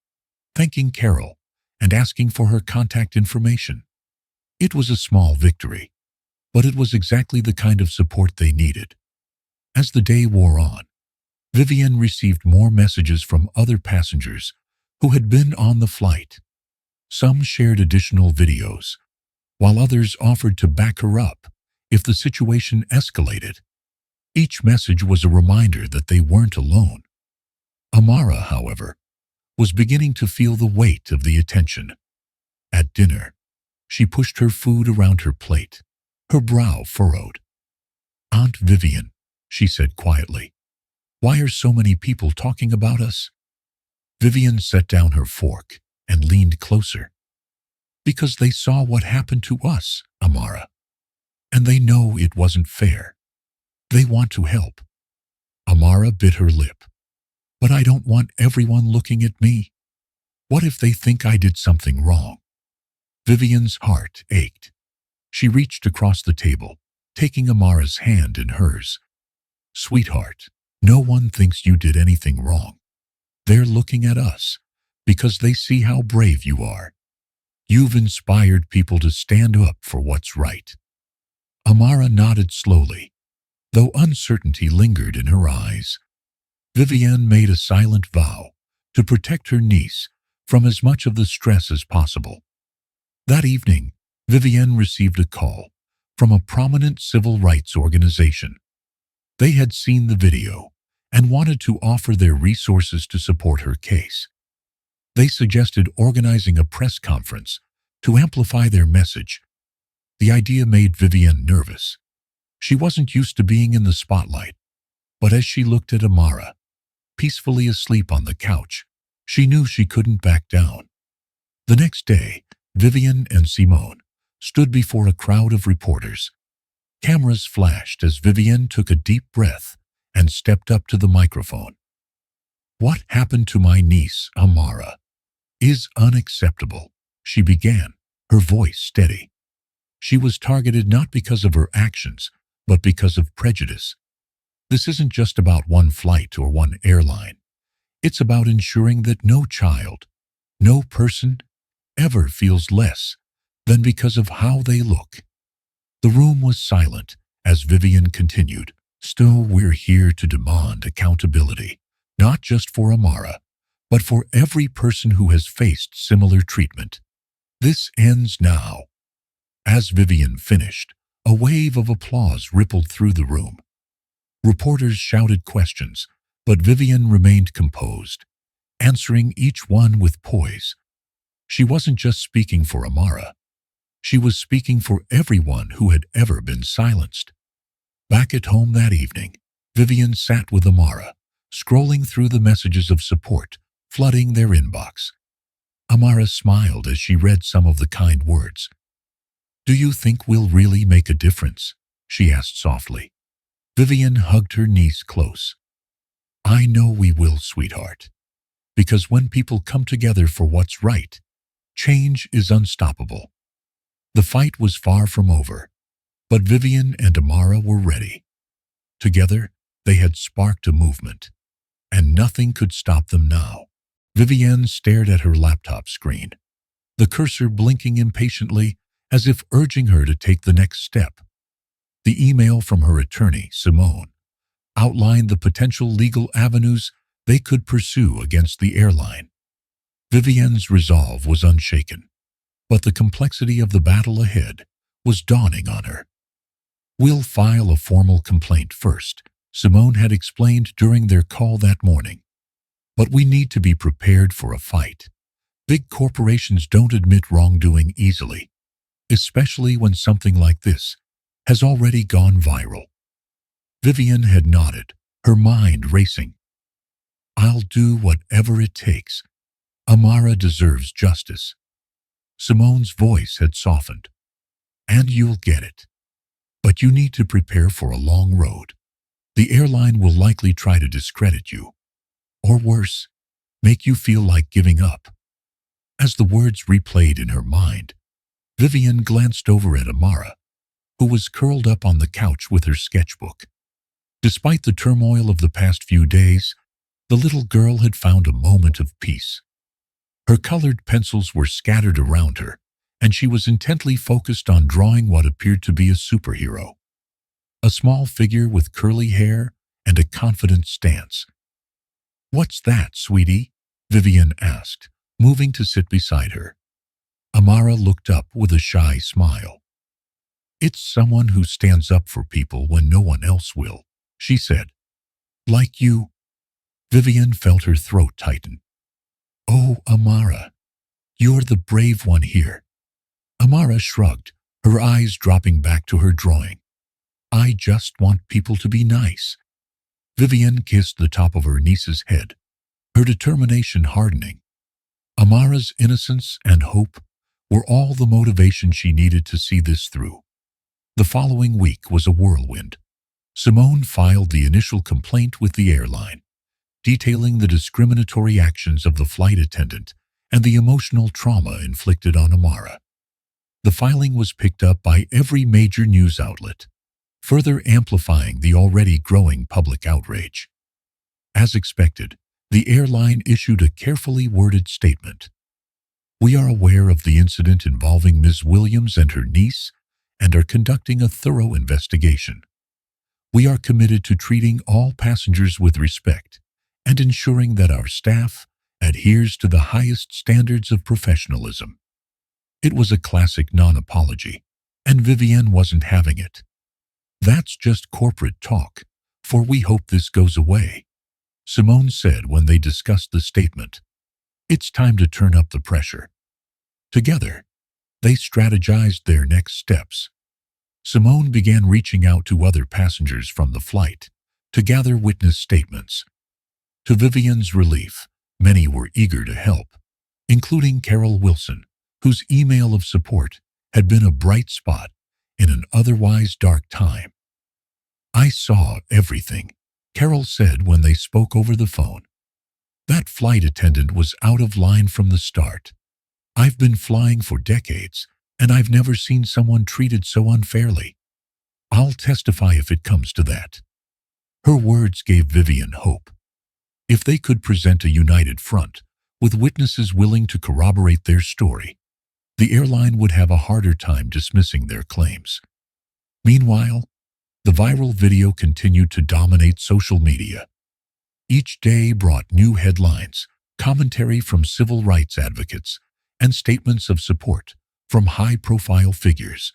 thanking Carol and asking for her contact information. It was a small victory, but it was exactly the kind of support they needed. As the day wore on, Vivian received more messages from other passengers who had been on the flight. Some shared additional videos, while others offered to back her up if the situation escalated. Each message was a reminder that they weren't alone. Amara, however, was beginning to feel the weight of the attention. At dinner, she pushed her food around her plate, her brow furrowed. "Aunt Vivian," she said quietly, "why are so many people talking about us?" Vivian set down her fork and leaned closer. "Because they saw what happened to us, Amara, and they know it wasn't fair. They want to help." Amara bit her lip. "But I don't want everyone looking at me. What if they think I did something wrong?" Vivian's heart ached. She reached across the table, taking Amara's hand in hers. "Sweetheart, no one thinks you did anything wrong. They're looking at us because they see how brave you are. You've inspired people to stand up for what's right." Amara nodded slowly, though uncertainty lingered in her eyes. Vivian made a silent vow to protect her niece from as much of the stress as possible. That evening, Vivian received a call from a prominent civil rights organization. They had seen the video and wanted to offer their resources to support her case. They suggested organizing a press conference to amplify their message. The idea made Vivian nervous. She wasn't used to being in the spotlight, but as she looked at Amara, peacefully asleep on the couch, she knew she couldn't back down. The next day, Vivian and Simone stood before a crowd of reporters. Cameras flashed as Vivian took a deep breath and stepped up to the microphone. "What happened to my niece, Amara, is unacceptable," she began, her voice steady. "She was targeted not because of her actions, but because of prejudice. This isn't just about one flight or one airline. It's about ensuring that no child, no person, ever feels less than because of how they look." The room was silent as Vivian continued. "Still, we're here to demand accountability, not just for Amara, but for every person who has faced similar treatment. This ends now." As Vivian finished, a wave of applause rippled through the room. Reporters shouted questions, but Vivian remained composed, answering each one with poise. She wasn't just speaking for Amara. She was speaking for everyone who had ever been silenced. Back at home that evening, Vivian sat with Amara, scrolling through the messages of support flooding their inbox. Amara smiled as she read some of the kind words. "Do you think we'll really make a difference?" she asked softly. Vivian hugged her niece close. "I know we will, sweetheart. Because when people come together for what's right, change is unstoppable." The fight was far from over, but Vivian and Amara were ready. Together, they had sparked a movement, and nothing could stop them now. Vivian stared at her laptop screen, the cursor blinking impatiently as if urging her to take the next step. The email from her attorney, Simone, outlined the potential legal avenues they could pursue against the airline. Vivian's resolve was unshaken, but the complexity of the battle ahead was dawning on her. "We'll file a formal complaint first," Simone had explained during their call that morning. "But we need to be prepared for a fight. Big corporations don't admit wrongdoing easily, especially when something like this has already gone viral." Vivian had nodded, her mind racing. "I'll do whatever it takes. Amara deserves justice." Simone's voice had softened. "And you'll get it. But you need to prepare for a long road. The airline will likely try to discredit you. Or worse, make you feel like giving up." As the words replayed in her mind, Vivian glanced over at Amara, who was curled up on the couch with her sketchbook. Despite the turmoil of the past few days, the little girl had found a moment of peace. Her colored pencils were scattered around her, and she was intently focused on drawing what appeared to be a superhero. A small figure with curly hair and a confident stance. "What's that, sweetie?" Vivian asked, moving to sit beside her. Amara looked up with a shy smile. "It's someone who stands up for people when no one else will," she said. "Like you." Vivian felt her throat tighten. "Oh, Amara, you're the brave one here." Amara shrugged, her eyes dropping back to her drawing. "I just want people to be nice." Vivian kissed the top of her niece's head, her determination hardening. Amara's innocence and hope were all the motivation she needed to see this through. The following week was a whirlwind. Simone filed the initial complaint with the airline, detailing the discriminatory actions of the flight attendant and the emotional trauma inflicted on Amara. The filing was picked up by every major news outlet, further amplifying the already growing public outrage. As expected, the airline issued a carefully worded statement. "We are aware of the incident involving Ms. Williams and her niece and are conducting a thorough investigation. We are committed to treating all passengers with respect and ensuring that our staff adheres to the highest standards of professionalism." It was a classic non-apology, and Vivian wasn't having it. "That's just corporate talk, for we hope this goes away," Simone said when they discussed the statement. "It's time to turn up the pressure." Together, they strategized their next steps. Simone began reaching out to other passengers from the flight to gather witness statements. To Vivian's relief, many were eager to help, including Carol Wilson, whose email of support had been a bright spot in an otherwise dark time. "I saw everything," Carol said when they spoke over the phone. "That flight attendant was out of line from the start. I've been flying for decades, and I've never seen someone treated so unfairly. I'll testify if it comes to that." Her words gave Vivian hope. If they could present a united front, with witnesses willing to corroborate their story, the airline would have a harder time dismissing their claims. Meanwhile, the viral video continued to dominate social media. Each day brought new headlines, commentary from civil rights advocates, and statements of support from high-profile figures.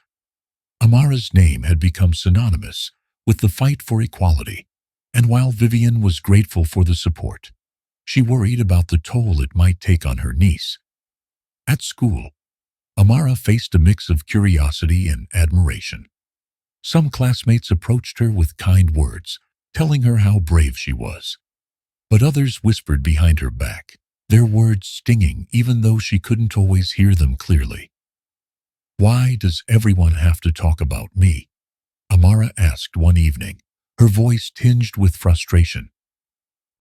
Amara's name had become synonymous with the fight for equality, and while Vivian was grateful for the support, she worried about the toll it might take on her niece. At school, Amara faced a mix of curiosity and admiration. Some classmates approached her with kind words, telling her how brave she was. But others whispered behind her back, their words stinging even though she couldn't always hear them clearly. Why does everyone have to talk about me? Amara asked one evening, her voice tinged with frustration.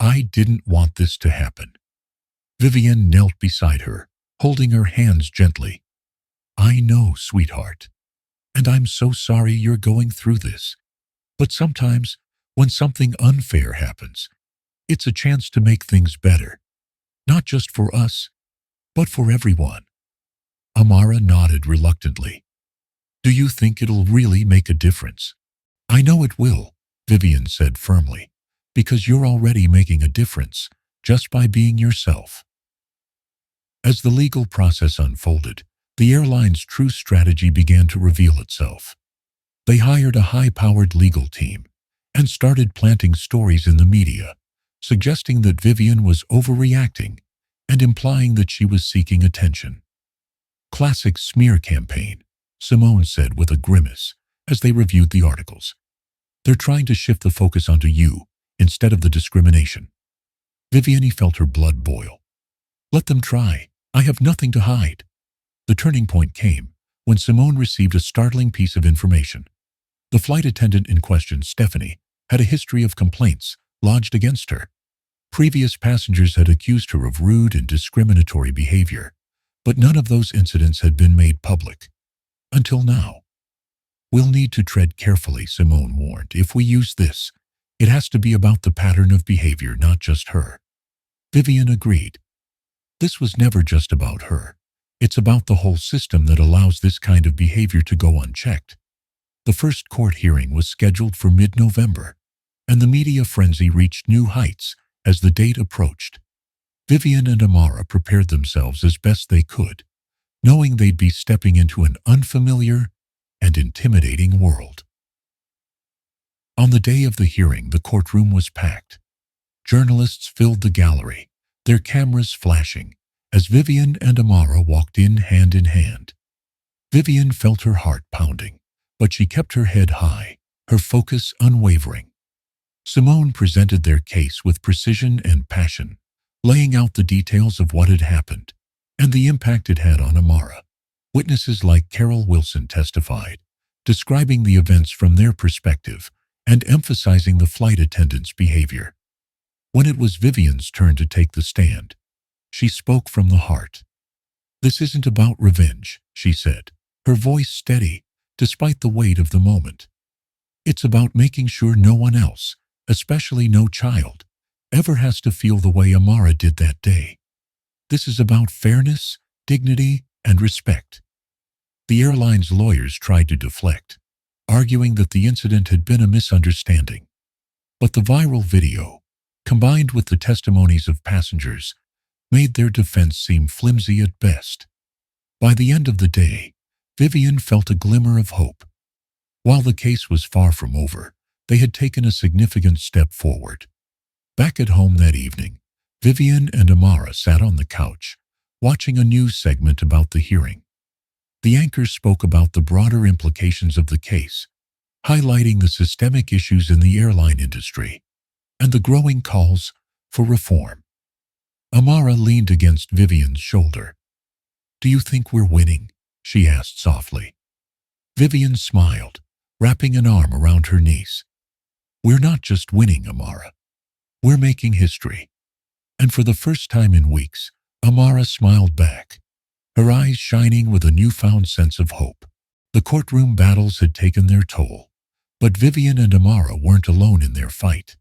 I didn't want this to happen. Vivian knelt beside her, holding her hands gently. I know, sweetheart, and I'm so sorry you're going through this. But sometimes, when something unfair happens, it's a chance to make things better, not just for us, but for everyone. Amara nodded reluctantly. Do you think it'll really make a difference? I know it will, Vivian said firmly, because you're already making a difference just by being yourself. As the legal process unfolded, the airline's true strategy began to reveal itself. They hired a high-powered legal team and started planting stories in the media, suggesting that Vivian was overreacting and implying that she was seeking attention. Classic smear campaign, Simone said with a grimace as they reviewed the articles. They're trying to shift the focus onto you instead of the discrimination. Vivian felt her blood boil. Let them try. I have nothing to hide. The turning point came when Simone received a startling piece of information. The flight attendant in question, Stephanie, had a history of complaints lodged against her. Previous passengers had accused her of rude and discriminatory behavior, but none of those incidents had been made public. Until now. We'll need to tread carefully, Simone warned. If we use this, it has to be about the pattern of behavior, not just her. Vivian agreed. This was never just about her. It's about the whole system that allows this kind of behavior to go unchecked. The first court hearing was scheduled for mid-November, and the media frenzy reached new heights as the date approached. Vivian and Amara prepared themselves as best they could, knowing they'd be stepping into an unfamiliar and intimidating world. On the day of the hearing, the courtroom was packed. Journalists filled the gallery, their cameras flashing, as Vivian and Amara walked in hand. Vivian felt her heart pounding, but she kept her head high, her focus unwavering. Simone presented their case with precision and passion, laying out the details of what had happened and the impact it had on Amara. Witnesses like Carol Wilson testified, describing the events from their perspective and emphasizing the flight attendant's behavior. When it was Vivian's turn to take the stand, she spoke from the heart. This isn't about revenge, she said, her voice steady despite the weight of the moment. It's about making sure no one else, especially no child, ever has to feel the way Amara did that day. This is about fairness, dignity, and respect. The airline's lawyers tried to deflect, arguing that the incident had been a misunderstanding. But the viral video, combined with the testimonies of passengers, made their defense seem flimsy at best. By the end of the day, Vivian felt a glimmer of hope. While the case was far from over, they had taken a significant step forward. Back at home that evening, Vivian and Amara sat on the couch, watching a news segment about the hearing. The anchors spoke about the broader implications of the case, highlighting the systemic issues in the airline industry and the growing calls for reform. Amara leaned against Vivian's shoulder. Do you think we're winning? She asked softly. Vivian smiled, wrapping an arm around her niece. We're not just winning, Amara. We're making history. And for the first time in weeks, Amara smiled back, her eyes shining with a newfound sense of hope. The courtroom battles had taken their toll, but Vivian and Amara weren't alone in their fight.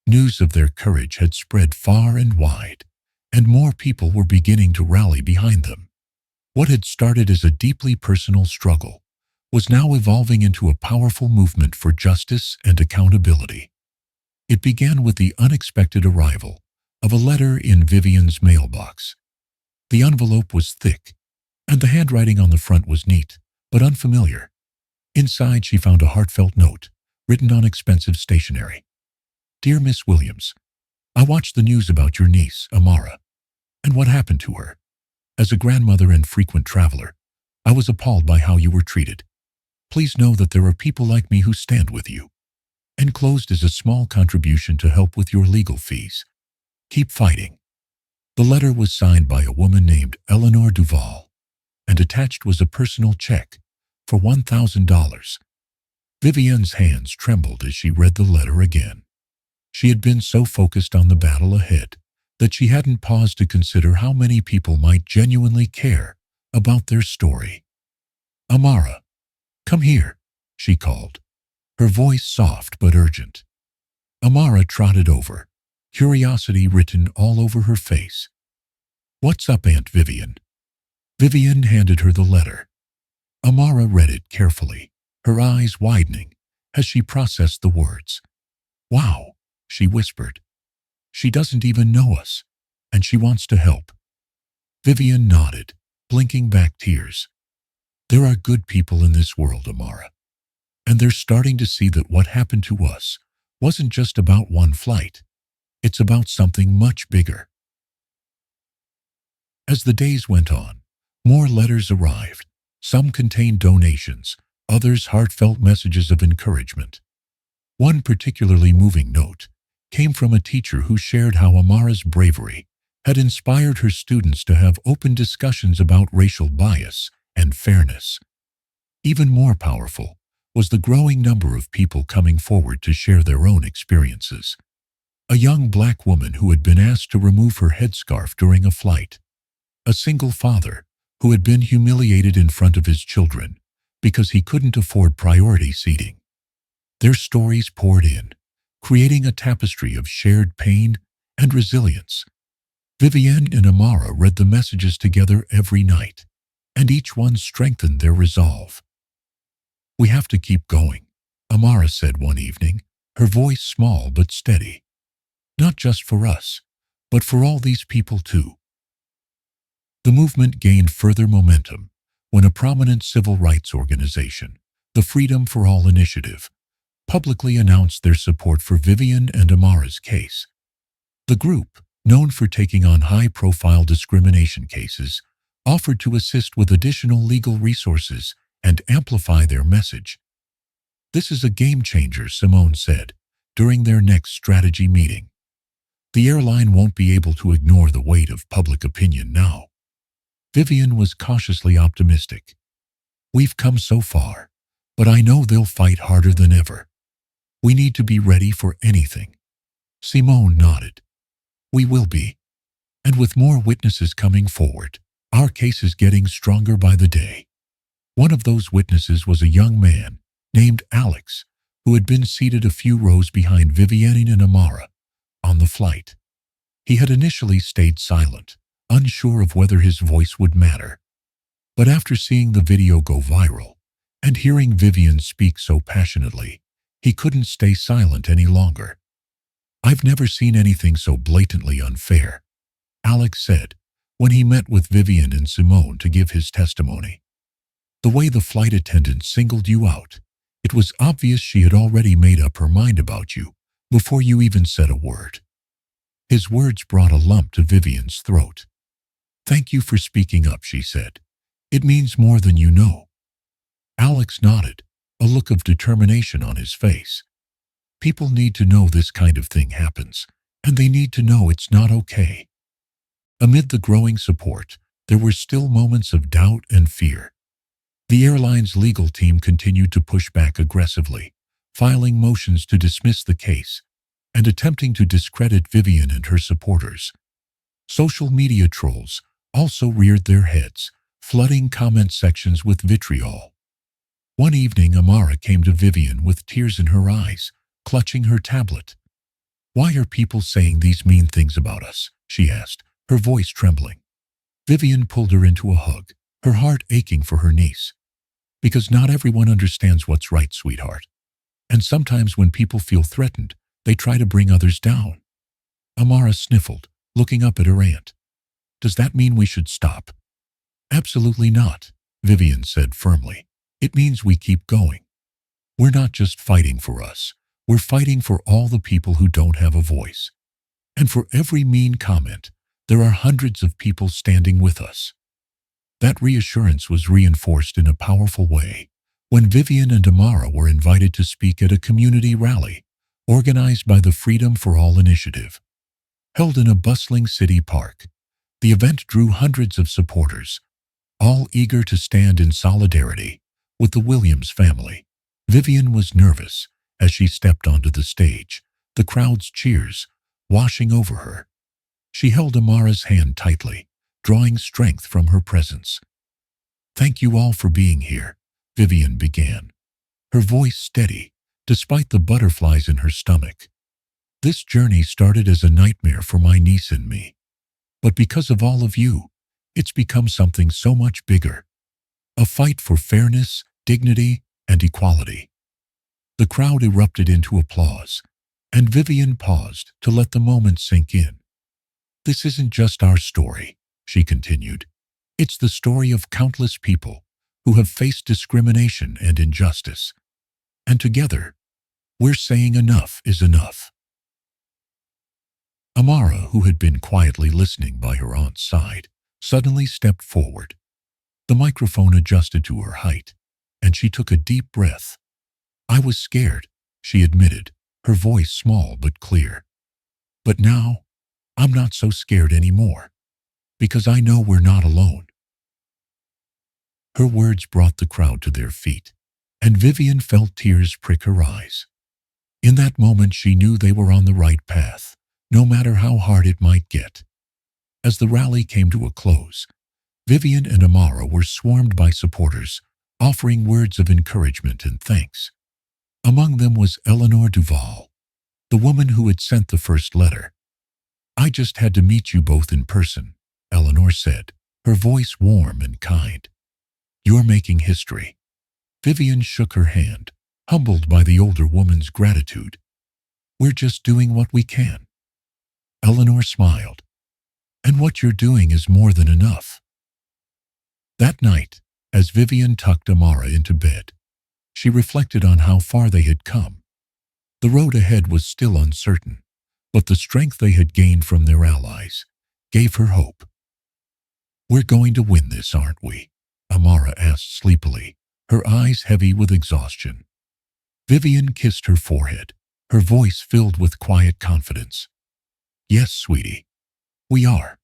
News of their courage had spread far and wide, and more people were beginning to rally behind them. What had started as a deeply personal struggle was now evolving into a powerful movement for justice and accountability. It began with the unexpected arrival of a letter in Vivian's mailbox. The envelope was thick, and the handwriting on the front was neat, but unfamiliar. Inside, she found a heartfelt note, written on expensive stationery. Dear Miss Williams, I watched the news about your niece, Amara, and what happened to her. As a grandmother and frequent traveler, I was appalled by how you were treated. Please know that there are people like me who stand with you. Enclosed is a small contribution to help with your legal fees. Keep fighting. The letter was signed by a woman named Eleanor Duval, and attached was a personal check for $1,000. Vivian's hands trembled as she read the letter again. She had been so focused on the battle ahead that she hadn't paused to consider how many people might genuinely care about their story. "Amara, come here," she called, her voice soft but urgent. Amara trotted over, curiosity written all over her face. "What's up, Aunt Vivian?" Vivian handed her the letter. Amara read it carefully, her eyes widening as she processed the words. "Wow," she whispered. "She doesn't even know us, and she wants to help." Vivian nodded, blinking back tears. "There are good people in this world, Amara, and they're starting to see that what happened to us wasn't just about one flight. It's about something much bigger." As the days went on, more letters arrived. Some contained donations, others heartfelt messages of encouragement. One particularly moving note came from a teacher who shared how Amara's bravery had inspired her students to have open discussions about racial bias and fairness. Even more powerful was the growing number of people coming forward to share their own experiences. A young black woman who had been asked to remove her headscarf during a flight. A single father who had been humiliated in front of his children because he couldn't afford priority seating. Their stories poured in, creating a tapestry of shared pain and resilience. Vivian and Amara read the messages together every night, and each one strengthened their resolve. "We have to keep going," Amara said one evening, her voice small but steady. "Not just for us, but for all these people too." The movement gained further momentum when a prominent civil rights organization, the Freedom for All Initiative, publicly announced their support for Vivian and Amara's case. The group, known for taking on high-profile discrimination cases, offered to assist with additional legal resources and amplify their message. "This is a game changer," Simone said during their next strategy meeting. "The airline won't be able to ignore the weight of public opinion now." Vivian was cautiously optimistic. "We've come so far, but I know they'll fight harder than ever. We need to be ready for anything." Simone nodded. "We will be. And with more witnesses coming forward, our case is getting stronger by the day." One of those witnesses was a young man named Alex, who had been seated a few rows behind Vivian and Amara on the flight. He had initially stayed silent, unsure of whether his voice would matter. But after seeing the video go viral and hearing Vivian speak so passionately, he couldn't stay silent any longer. "I've never seen anything so blatantly unfair," Alex said when he met with Vivian and Simone to give his testimony. "The way the flight attendant singled you out, it was obvious she had already made up her mind about you before you even said a word." His words brought a lump to Vivian's throat. "Thank you for speaking up," she said. "It means more than you know." Alex nodded, a look of determination on his face. "People need to know this kind of thing happens, and they need to know it's not okay." Amid the growing support, there were still moments of doubt and fear. The airline's legal team continued to push back aggressively, filing motions to dismiss the case and attempting to discredit Vivian and her supporters. Social media trolls also reared their heads, flooding comment sections with vitriol. One evening, Amara came to Vivian with tears in her eyes, clutching her tablet. "Why are people saying these mean things about us?" she asked, her voice trembling. Vivian pulled her into a hug, her heart aching for her niece. "Because not everyone understands what's right, sweetheart. And sometimes when people feel threatened, they try to bring others down." Amara sniffled, looking up at her aunt. "Does that mean we should stop?" "Absolutely not," Vivian said firmly. "It means we keep going. We're not just fighting for us. We're fighting for all the people who don't have a voice. And for every mean comment, there are hundreds of people standing with us." That reassurance was reinforced in a powerful way when Vivian and Amara were invited to speak at a community rally organized by the Freedom for All Initiative. Held in a bustling city park, the event drew hundreds of supporters, all eager to stand in solidarity with the Williams family. Vivian was nervous as she stepped onto the stage, the crowd's cheers washing over her. She held Amara's hand tightly, drawing strength from her presence. "Thank you all for being here," Vivian began, her voice steady despite the butterflies in her stomach. "This journey started as a nightmare for my niece and me. But because of all of you, it's become something so much bigger. A fight for fairness, dignity, and equality." The crowd erupted into applause, and Vivian paused to let the moment sink in. "This isn't just our story," she continued. "It's the story of countless people who have faced discrimination and injustice. And together, we're saying enough is enough." Amara, who had been quietly listening by her aunt's side, suddenly stepped forward. The microphone adjusted to her height, and she took a deep breath. "I was scared," she admitted, her voice small but clear. "But now, I'm not so scared anymore, because I know we're not alone." Her words brought the crowd to their feet, and Vivian felt tears prick her eyes. In that moment, she knew they were on the right path, no matter how hard it might get. As the rally came to a close, Vivian and Amara were swarmed by supporters, offering words of encouragement and thanks. Among them was Eleanor Duval, the woman who had sent the first letter. "I just had to meet you both in person," Eleanor said, her voice warm and kind. "You're making history." Vivian shook her hand, humbled by the older woman's gratitude. "We're just doing what we can." Eleanor smiled. "And what you're doing is more than enough." That night, as Vivian tucked Amara into bed, she reflected on how far they had come. The road ahead was still uncertain, but the strength they had gained from their allies gave her hope. "We're going to win this, aren't we?" Amara asked sleepily, her eyes heavy with exhaustion. Vivian kissed her forehead, her voice filled with quiet confidence. "Yes, sweetie, we are."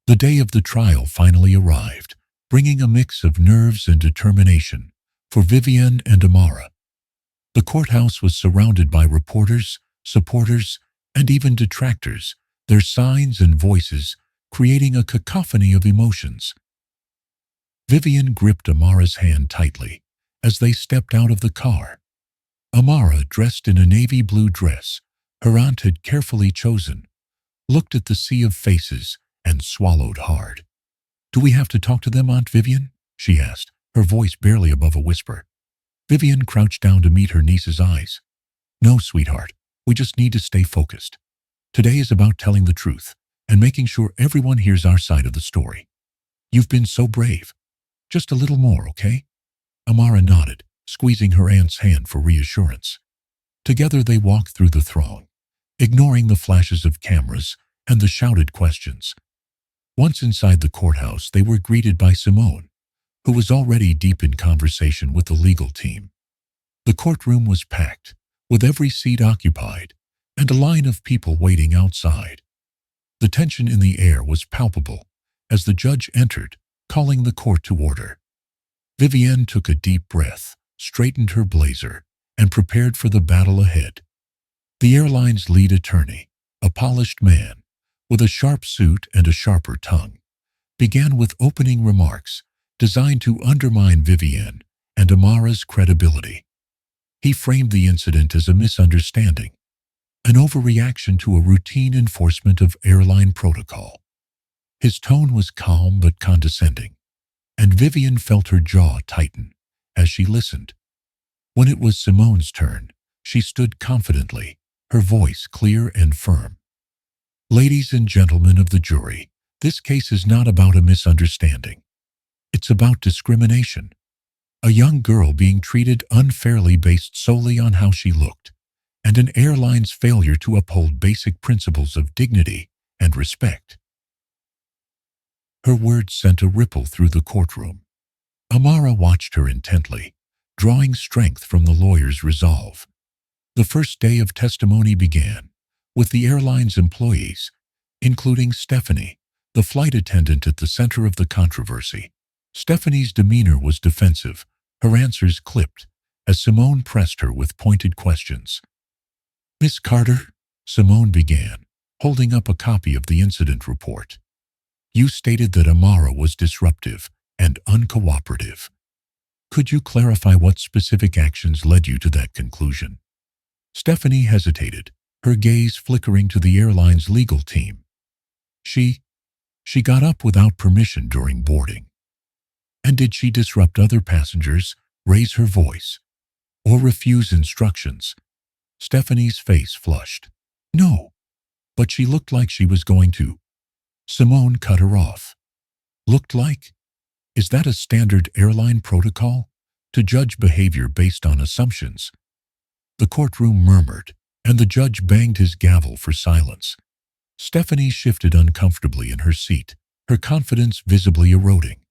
The day of the trial finally arrived, bringing a mix of nerves and determination for Vivian and Amara. The courthouse was surrounded by reporters, supporters, and even detractors, their signs and voices creating a cacophony of emotions. Vivian gripped Amara's hand tightly as they stepped out of the car. Amara, dressed in a navy blue dress her aunt had carefully chosen, looked at the sea of faces and swallowed hard. "Do we have to talk to them, Aunt Vivian?" she asked, her voice barely above a whisper. Vivian crouched down to meet her niece's eyes. "No, sweetheart, we just need to stay focused. Today is about telling the truth and making sure everyone hears our side of the story. You've been so brave. Just a little more, okay?" Amara nodded, squeezing her aunt's hand for reassurance. Together they walked through the throng, ignoring the flashes of cameras and the shouted questions. Once inside the courthouse, they were greeted by Simone, who was already deep in conversation with the legal team. The courtroom was packed, with every seat occupied, and a line of people waiting outside. The tension in the air was palpable as the judge entered, calling the court to order. Vivienne took a deep breath, straightened her blazer, and prepared for the battle ahead. The airline's lead attorney, a polished man with a sharp suit and a sharper tongue, began with opening remarks designed to undermine Vivienne and Amara's credibility. He framed the incident as a misunderstanding, an overreaction to a routine enforcement of airline protocol. His tone was calm but condescending, and Vivienne felt her jaw tighten as she listened. When it was Simone's turn, she stood confidently, her voice clear and firm. "Ladies and gentlemen of the jury, this case is not about a misunderstanding. It's about discrimination. A young girl being treated unfairly based solely on how she looked, and an airline's failure to uphold basic principles of dignity and respect." Her words sent a ripple through the courtroom. Amara watched her intently, drawing strength from the lawyer's resolve. The first day of testimony began, with the airline's employees, including Stephanie, the flight attendant at the center of the controversy. Stephanie's demeanor was defensive, her answers clipped, as Simone pressed her with pointed questions. "Miss Carter," Simone began, holding up a copy of the incident report. "You stated that Amara was disruptive and uncooperative. Could you clarify what specific actions led you to that conclusion?" Stephanie hesitated, her gaze flickering to the airline's legal team. She got up without permission during boarding. "And did she disrupt other passengers, raise her voice, or refuse instructions?" Stephanie's face flushed. "No, but she looked like she was going to." Simone cut her off. "Looked like? Is that a standard airline protocol? To judge behavior based on assumptions?" The courtroom murmured, and the judge banged his gavel for silence. Stephanie shifted uncomfortably in her seat, her confidence visibly eroding.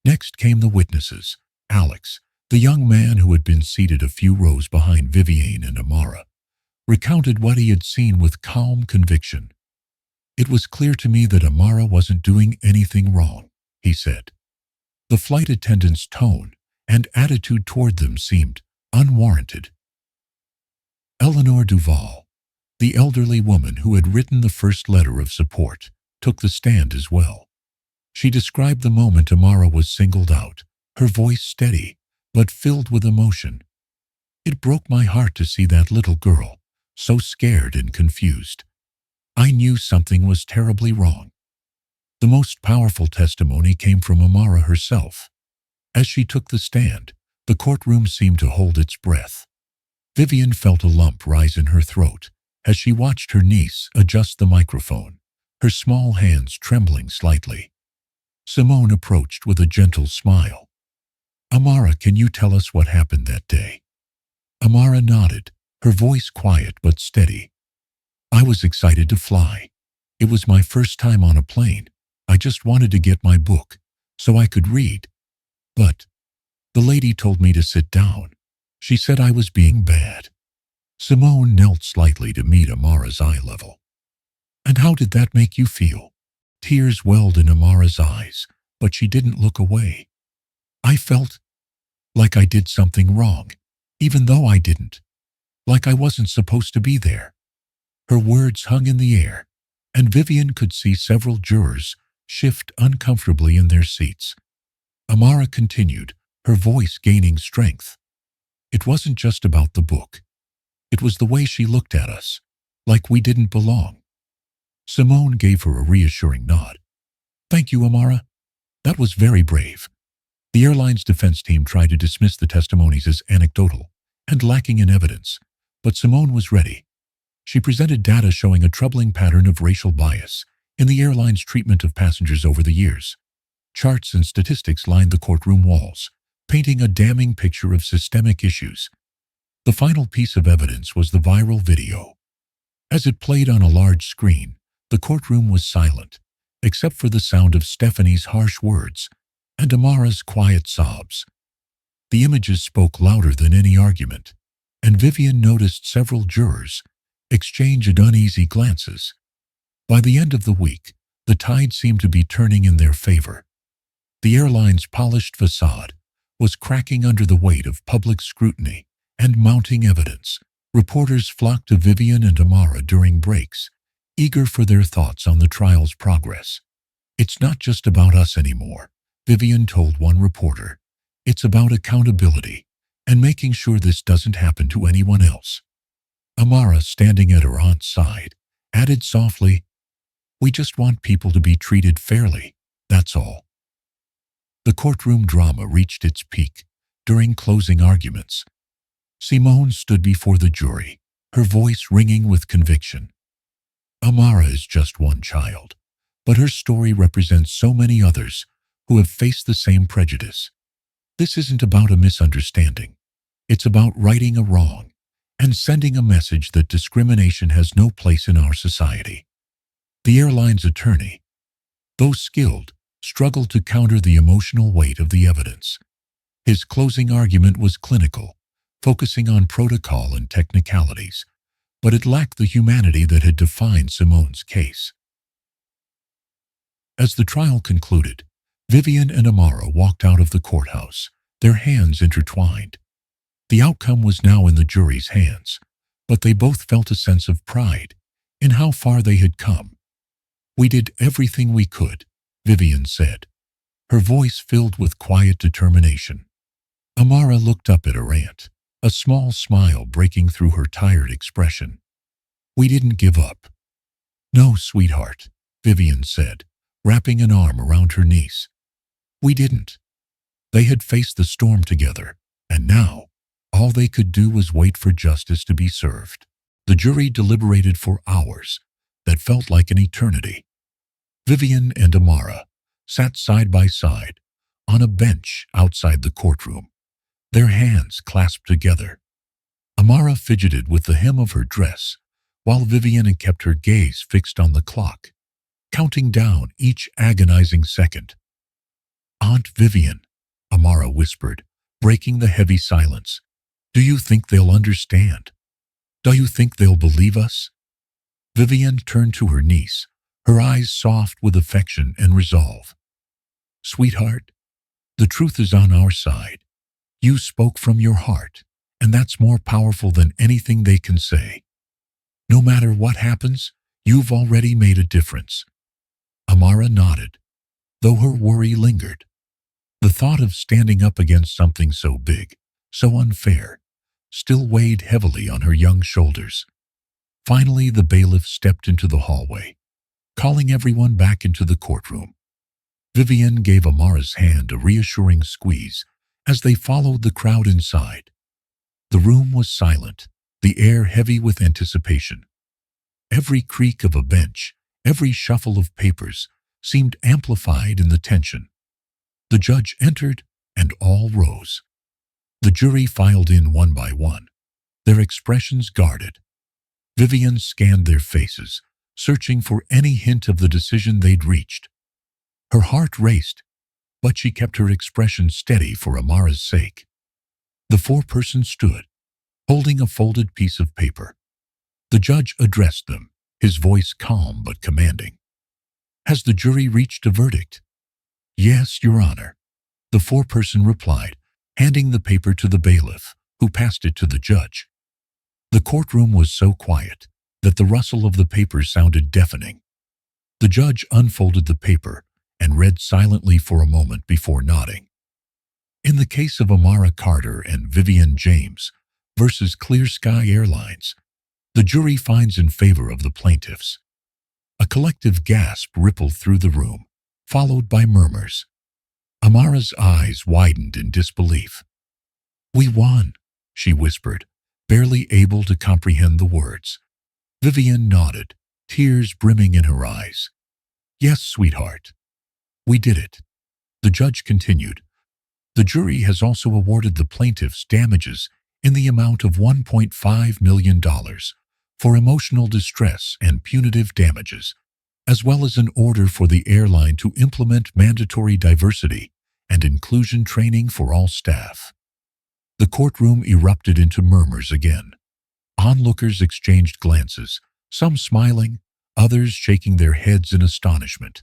Next came the witnesses. Alex, the young man who had been seated a few rows behind Viviane and Amara, recounted what he had seen with calm conviction. "It was clear to me that Amara wasn't doing anything wrong," he said. The flight attendant's tone and attitude toward them seemed unwarranted. Eleanor Duval, the elderly woman who had written the first letter of support, took the stand as well. She described the moment Amara was singled out, her voice steady, but filled with emotion. "It broke my heart to see that little girl, so scared and confused. I knew something was terribly wrong." The most powerful testimony came from Amara herself. As she took the stand, the courtroom seemed to hold its breath. Vivian felt a lump rise in her throat as she watched her niece adjust the microphone, her small hands trembling slightly. Simone approached with a gentle smile. "Amara, can you tell us what happened that day?" Amara nodded, her voice quiet but steady. "I was excited to fly. It was my first time on a plane. I just wanted to get my book so I could read. But the lady told me to sit down. She said I was being bad." Simone knelt slightly to meet Amara's eye level. "And how did that make you feel?" Tears welled in Amara's eyes, but she didn't look away. "I felt like I did something wrong, even though I didn't. Like I wasn't supposed to be there." Her words hung in the air, and Vivian could see several jurors shift uncomfortably in their seats. Amara continued, her voice gaining strength. "It wasn't just about the book. It was the way she looked at us, like we didn't belong." Simone gave her a reassuring nod. "Thank you, Amara. That was very brave." The airline's defense team tried to dismiss the testimonies as anecdotal and lacking in evidence, but Simone was ready. She presented data showing a troubling pattern of racial bias in the airline's treatment of passengers over the years. Charts and statistics lined the courtroom walls, painting a damning picture of systemic issues. The final piece of evidence was the viral video. As it played on a large screen, the courtroom was silent, except for the sound of Stephanie's harsh words and Amara's quiet sobs. The images spoke louder than any argument, and Vivian noticed several jurors exchange uneasy glances. By the end of the week, the tide seemed to be turning in their favor. The airline's polished facade was cracking under the weight of public scrutiny and mounting evidence. Reporters flocked to Vivian and Amara during breaks, eager for their thoughts on the trial's progress. "It's not just about us anymore," Vivian told one reporter. "It's about accountability and making sure this doesn't happen to anyone else." Amara, standing at her aunt's side, added softly, "We just want people to be treated fairly, that's all." The courtroom drama reached its peak during closing arguments. Simone stood before the jury, her voice ringing with conviction. "Amara is just one child, but her story represents so many others who have faced the same prejudice. This isn't about a misunderstanding. It's about righting a wrong and sending a message that discrimination has no place in our society." The airline's attorney, though skilled, struggled to counter the emotional weight of the evidence. His closing argument was clinical, focusing on protocol and technicalities, but it lacked the humanity that had defined Simone's case. As the trial concluded, Vivian and Amara walked out of the courthouse, their hands intertwined. The outcome was now in the jury's hands, but they both felt a sense of pride in how far they had come. "We did everything we could," Vivian said, her voice filled with quiet determination. Amara looked up at her aunt, a small smile breaking through her tired expression. "We didn't give up." "No, sweetheart," Vivian said, wrapping an arm around her niece. "We didn't." They had faced the storm together, and now all they could do was wait for justice to be served. The jury deliberated for hours that felt like an eternity. Vivian and Amara sat side by side on a bench outside the courtroom, their hands clasped together. Amara fidgeted with the hem of her dress, while Vivian kept her gaze fixed on the clock, counting down each agonizing second. "Aunt Vivian," Amara whispered, breaking the heavy silence, "do you think they'll understand? Do you think they'll believe us?" Vivian turned to her niece, her eyes soft with affection and resolve. "Sweetheart, the truth is on our side. You spoke from your heart, and that's more powerful than anything they can say. No matter what happens, you've already made a difference." Amara nodded, though her worry lingered. The thought of standing up against something so big, so unfair, still weighed heavily on her young shoulders. Finally, the bailiff stepped into the hallway, calling everyone back into the courtroom. Vivian gave Amara's hand a reassuring squeeze as they followed the crowd inside. The room was silent, the air heavy with anticipation. Every creak of a bench, every shuffle of papers seemed amplified in the tension. The judge entered, and all rose. The jury filed in one by one, their expressions guarded. Vivian scanned their faces, searching for any hint of the decision they'd reached. Her heart raced, but she kept her expression steady for Amara's sake. The four-person stood, holding a folded piece of paper. The judge addressed them, his voice calm but commanding. "Has the jury reached a verdict?" "Yes, Your Honor," the four-person replied, handing the paper to the bailiff, who passed it to the judge. The courtroom was so quiet that the rustle of the paper sounded deafening. The judge unfolded the paper and read silently for a moment before nodding. "In the case of Amara Carter and Vivian James versus Clear Sky Airlines, the jury finds in favor of the plaintiffs." A collective gasp rippled through the room, followed by murmurs. Amara's eyes widened in disbelief. "We won," she whispered, barely able to comprehend the words. Vivian nodded, tears brimming in her eyes. "Yes, sweetheart. We did it." The judge continued. "The jury has also awarded the plaintiffs damages in the amount of $1.5 million for emotional distress and punitive damages, as well as an order for the airline to implement mandatory diversity and inclusion training for all staff." The courtroom erupted into murmurs again. Onlookers exchanged glances, some smiling, others shaking their heads in astonishment.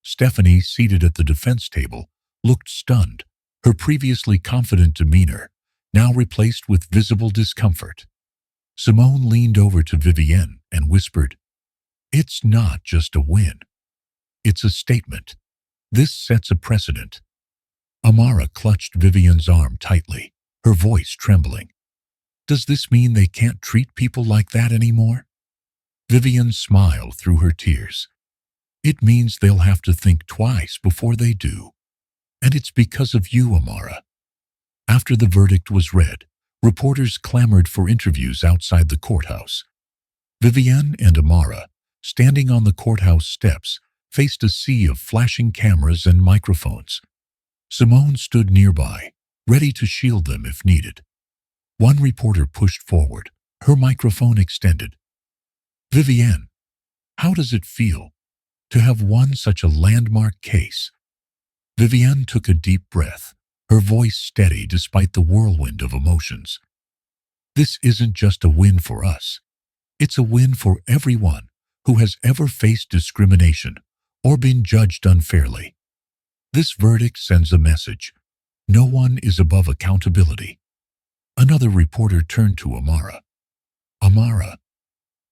Stephanie, seated at the defense table, looked stunned, her previously confident demeanor now replaced with visible discomfort. Simone leaned over to Vivienne and whispered, "It's not just a win. It's a statement. This sets a precedent." Amara clutched Vivian's arm tightly, her voice trembling. "Does this mean they can't treat people like that anymore?" Vivian smiled through her tears. "It means they'll have to think twice before they do. And it's because of you, Amara." After the verdict was read, reporters clamored for interviews outside the courthouse. Vivian and Amara, standing on the courthouse steps, faced a sea of flashing cameras and microphones. Simone stood nearby, ready to shield them if needed. One reporter pushed forward, her microphone extended. "Vivian, how does it feel to have won such a landmark case?" Vivian took a deep breath, her voice steady despite the whirlwind of emotions. "This isn't just a win for us. It's a win for everyone who has ever faced discrimination or been judged unfairly. This verdict sends a message. No one is above accountability. Another reporter turned to Amara. Amara,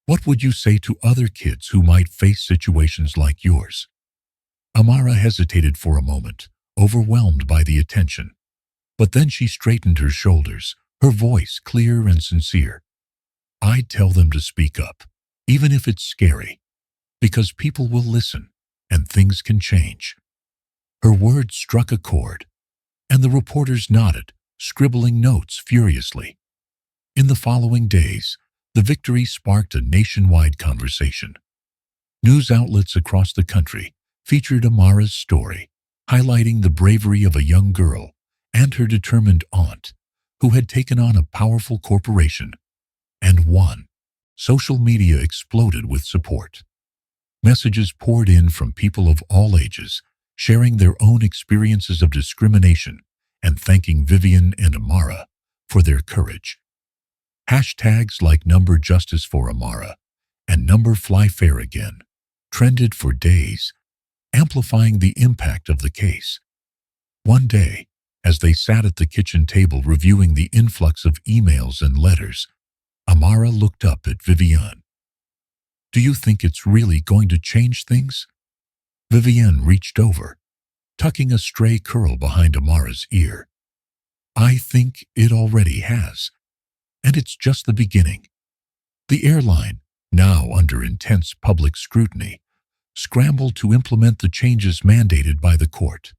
what would you say to other kids who might face situations like yours? Amara hesitated for a moment, overwhelmed by the attention. But then she straightened her shoulders, her voice clear and sincere. I'd tell them to speak up, even if it's scary, because people will listen and things can change. Her words struck a chord, and the reporters nodded, scribbling notes furiously. In the following days, the victory sparked a nationwide conversation. News outlets across the country featured Amara's story, highlighting the bravery of a young girl and her determined aunt, who had taken on a powerful corporation and won. Social media exploded with support. Messages poured in from people of all ages, sharing their own experiences of discrimination and thanking Vivian and Amara for their courage. Hashtags like #Justice for Amara and #FlyFairAgain trended for days, amplifying the impact of the case. One day, as they sat at the kitchen table reviewing the influx of emails and letters, Amara looked up at Vivian. Do you think it's really going to change things? Vivian reached over, tucking a stray curl behind Amara's ear. I think it already has. And it's just the beginning. The airline, now under intense public scrutiny, scrambled to implement the changes mandated by the court.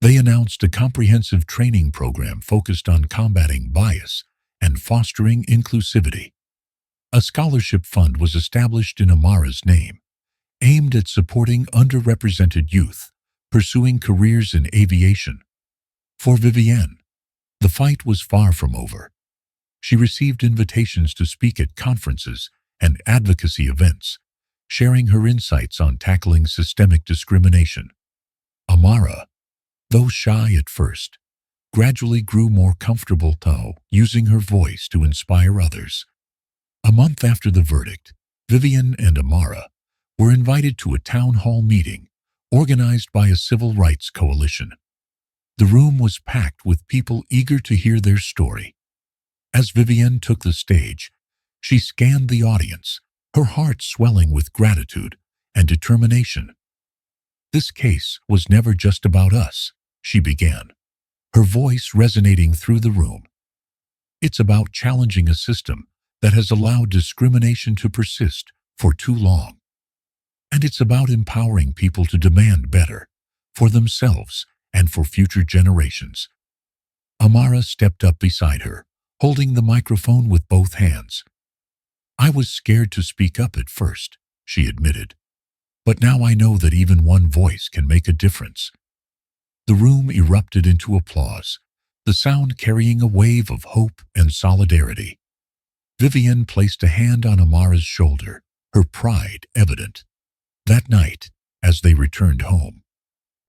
They announced a comprehensive training program focused on combating bias and fostering inclusivity. A scholarship fund was established in Amara's name, aimed at supporting underrepresented youth pursuing careers in aviation. For Vivienne, the fight was far from over. She received invitations to speak at conferences and advocacy events, sharing her insights on tackling systemic discrimination. Amara, though shy at first, gradually grew more comfortable using her voice to inspire others. A month after the verdict, Vivian and Amara were invited to a town hall meeting organized by a civil rights coalition. The room was packed with people eager to hear their story. As Vivian took the stage, she scanned the audience, her heart swelling with gratitude and determination. This case was never just about us, she began, her voice resonating through the room. It's about challenging a system that has allowed discrimination to persist for too long. And it's about empowering people to demand better for themselves and for future generations. Amara stepped up beside her, holding the microphone with both hands. I was scared to speak up at first, she admitted. But now I know that even one voice can make a difference. The room erupted into applause, the sound carrying a wave of hope and solidarity. Vivian placed a hand on Amara's shoulder, her pride evident. That night, as they returned home,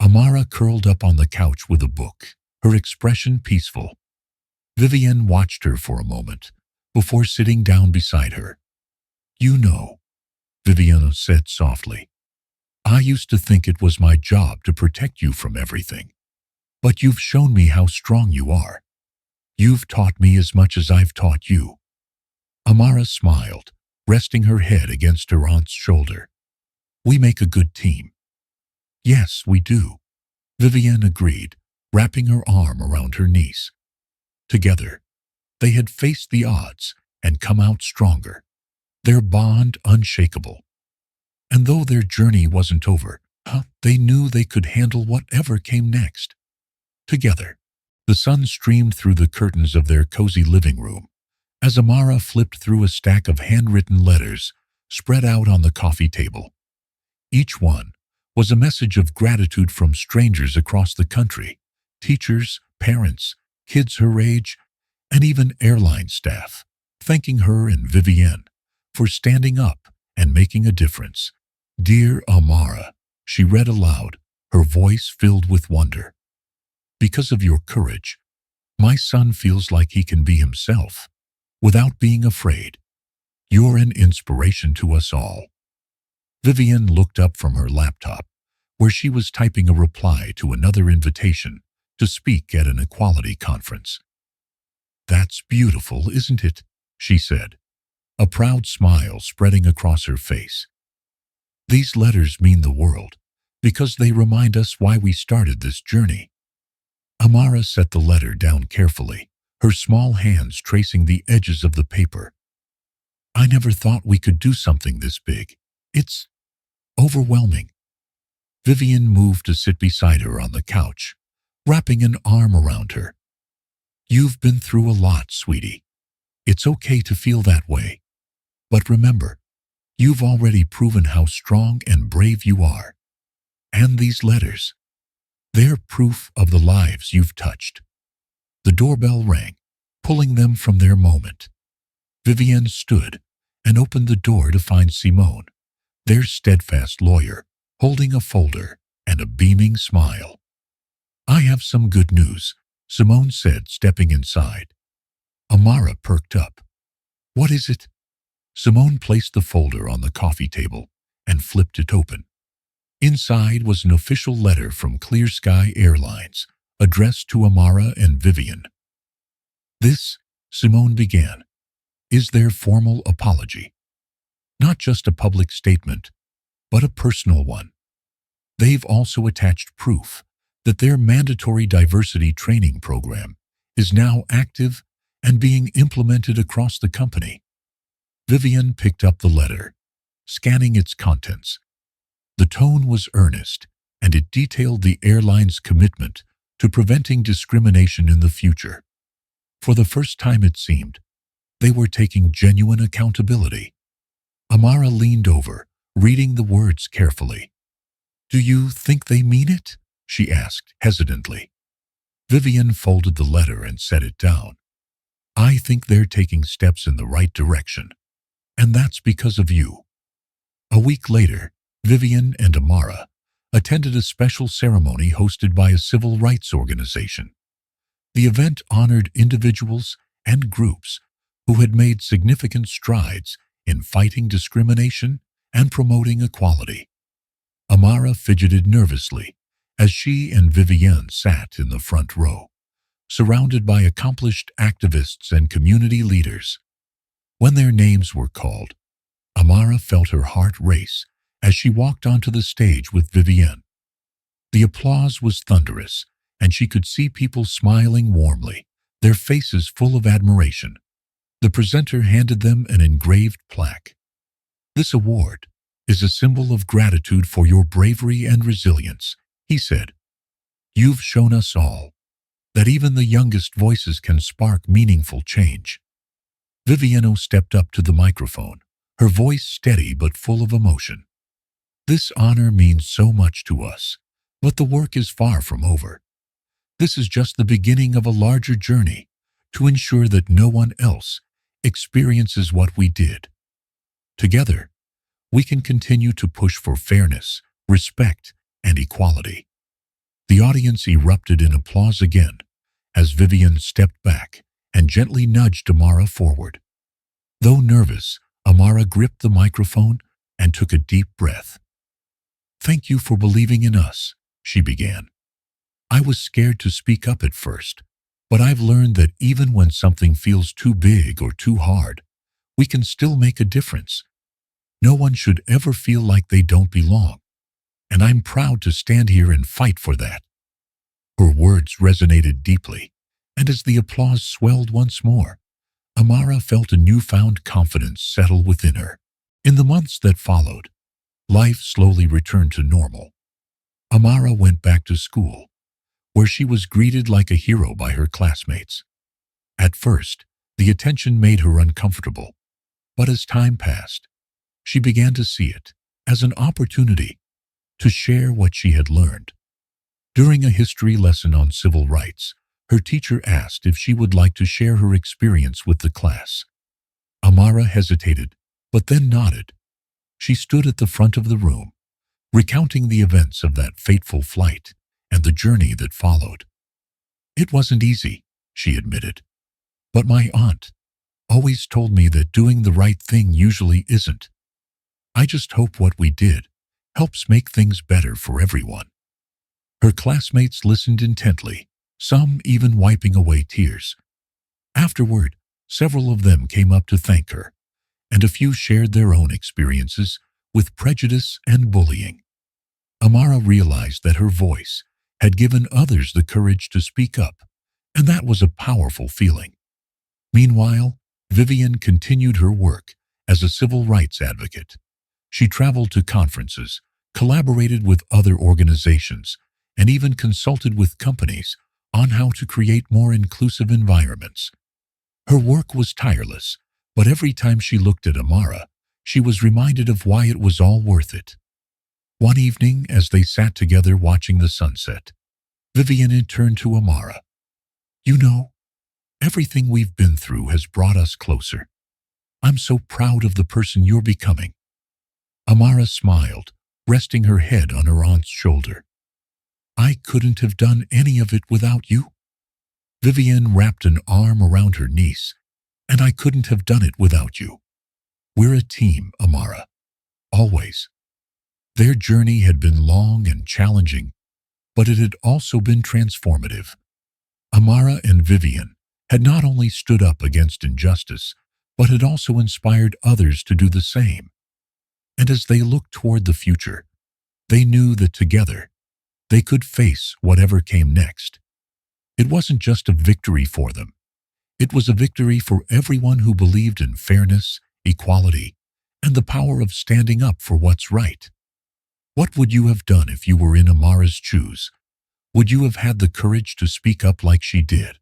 Amara curled up on the couch with a book, her expression peaceful. Vivian watched her for a moment, before sitting down beside her. You know, Vivian said softly, I used to think it was my job to protect you from everything. But you've shown me how strong you are. You've taught me as much as I've taught you. Amara smiled, resting her head against her aunt's shoulder. We make a good team. Yes, we do, Vivian agreed, wrapping her arm around her niece. Together, they had faced the odds and come out stronger, their bond unshakable. And though their journey wasn't over, they knew they could handle whatever came next. Together, the sun streamed through the curtains of their cozy living room as Amara flipped through a stack of handwritten letters spread out on the coffee table. Each one was a message of gratitude from strangers across the country, teachers, parents, kids her age, and even airline staff, thanking her and Vivienne for standing up and making a difference. Dear Amara, she read aloud, her voice filled with wonder. Because of your courage, my son feels like he can be himself, without being afraid. You're an inspiration to us all. Vivian looked up from her laptop, where she was typing a reply to another invitation to speak at an equality conference. "That's beautiful, isn't it?" she said, a proud smile spreading across her face. "These letters mean the world because they remind us why we started this journey." Amara set the letter down carefully, her small hands tracing the edges of the paper. "I never thought we could do something this big. It's overwhelming." Vivian moved to sit beside her on the couch, wrapping an arm around her. "You've been through a lot, sweetie. It's okay to feel that way. But remember, you've already proven how strong and brave you are. And these letters, they're proof of the lives you've touched." The doorbell rang, pulling them from their moment. Vivienne stood and opened the door to find Simone, their steadfast lawyer, holding a folder and a beaming smile. "I have some good news," Simone said, stepping inside. Amara perked up. "What is it?" Simone placed the folder on the coffee table and flipped it open. Inside was an official letter from Clear Sky Airlines, addressed to Amara and Vivian. "This," Simone began, "is their formal apology. Not just a public statement, but a personal one. They've also attached proof that their mandatory diversity training program is now active and being implemented across the company." Vivian picked up the letter, scanning its contents. The tone was earnest, and it detailed the airline's commitment to preventing discrimination in the future. For the first time, it seemed, they were taking genuine accountability. Amara leaned over, reading the words carefully. "Do you think they mean it?" she asked hesitantly. Vivian folded the letter and set it down. "I think they're taking steps in the right direction. And that's because of you." A week later, Vivian and Amara attended a special ceremony hosted by a civil rights organization. The event honored individuals and groups who had made significant strides in fighting discrimination and promoting equality. Amara fidgeted nervously as she and Vivian sat in the front row, surrounded by accomplished activists and community leaders. When their names were called, Amara felt her heart race as she walked onto the stage with Vivienne. The applause was thunderous, and she could see people smiling warmly, their faces full of admiration. The presenter handed them an engraved plaque. "This award is a symbol of gratitude for your bravery and resilience," he said. "You've shown us all that even the youngest voices can spark meaningful change." Viviano stepped up to the microphone, her voice steady but full of emotion. "This honor means so much to us, but the work is far from over. This is just the beginning of a larger journey to ensure that no one else experiences what we did. Together, we can continue to push for fairness, respect, and equality." The audience erupted in applause again as Vivian stepped back and gently nudged Amara forward. Though nervous, Amara gripped the microphone and took a deep breath. "Thank you for believing in us," she began. "I was scared to speak up at first, but I've learned that even when something feels too big or too hard, we can still make a difference. No one should ever feel like they don't belong, and I'm proud to stand here and fight for that." Her words resonated deeply, and as the applause swelled once more, Amara felt a newfound confidence settle within her. In the months that followed, life slowly returned to normal. Amara went back to school, where she was greeted like a hero by her classmates. At first, the attention made her uncomfortable, but as time passed, she began to see it as an opportunity to share what she had learned. During a history lesson on civil rights, her teacher asked if she would like to share her experience with the class. Amara hesitated, but then nodded. She stood at the front of the room, recounting the events of that fateful flight and the journey that followed. "It wasn't easy," she admitted, "but my aunt always told me that doing the right thing usually isn't. I just hope what we did helps make things better for everyone. Her classmates listened intently, some even wiping away tears. Afterward, several of them came up to thank her, and a few shared their own experiences with prejudice and bullying. Amara realized that her voice had given others the courage to speak up, and that was a powerful feeling. Meanwhile, Vivian continued her work as a civil rights advocate. She traveled to conferences, collaborated with other organizations, and even consulted with companies on how to create more inclusive environments. Her work was tireless, but every time she looked at Amara, she was reminded of why it was all worth it. One evening, as they sat together watching the sunset, Vivian turned to Amara. "You know, everything we've been through has brought us closer. I'm so proud of the person you're becoming." Amara smiled, resting her head on her aunt's shoulder. "I couldn't have done any of it without you." Vivian wrapped an arm around her niece. "And I couldn't have done it without you. We're a team, Amara. Always." Their journey had been long and challenging, but it had also been transformative. Amara and Vivian had not only stood up against injustice, but had also inspired others to do the same. And as they looked toward the future, they knew that together they could face whatever came next. It wasn't just a victory for them. It was a victory for everyone who believed in fairness, equality, and the power of standing up for what's right. What would you have done if you were in Amara's shoes? Would you have had the courage to speak up like she did?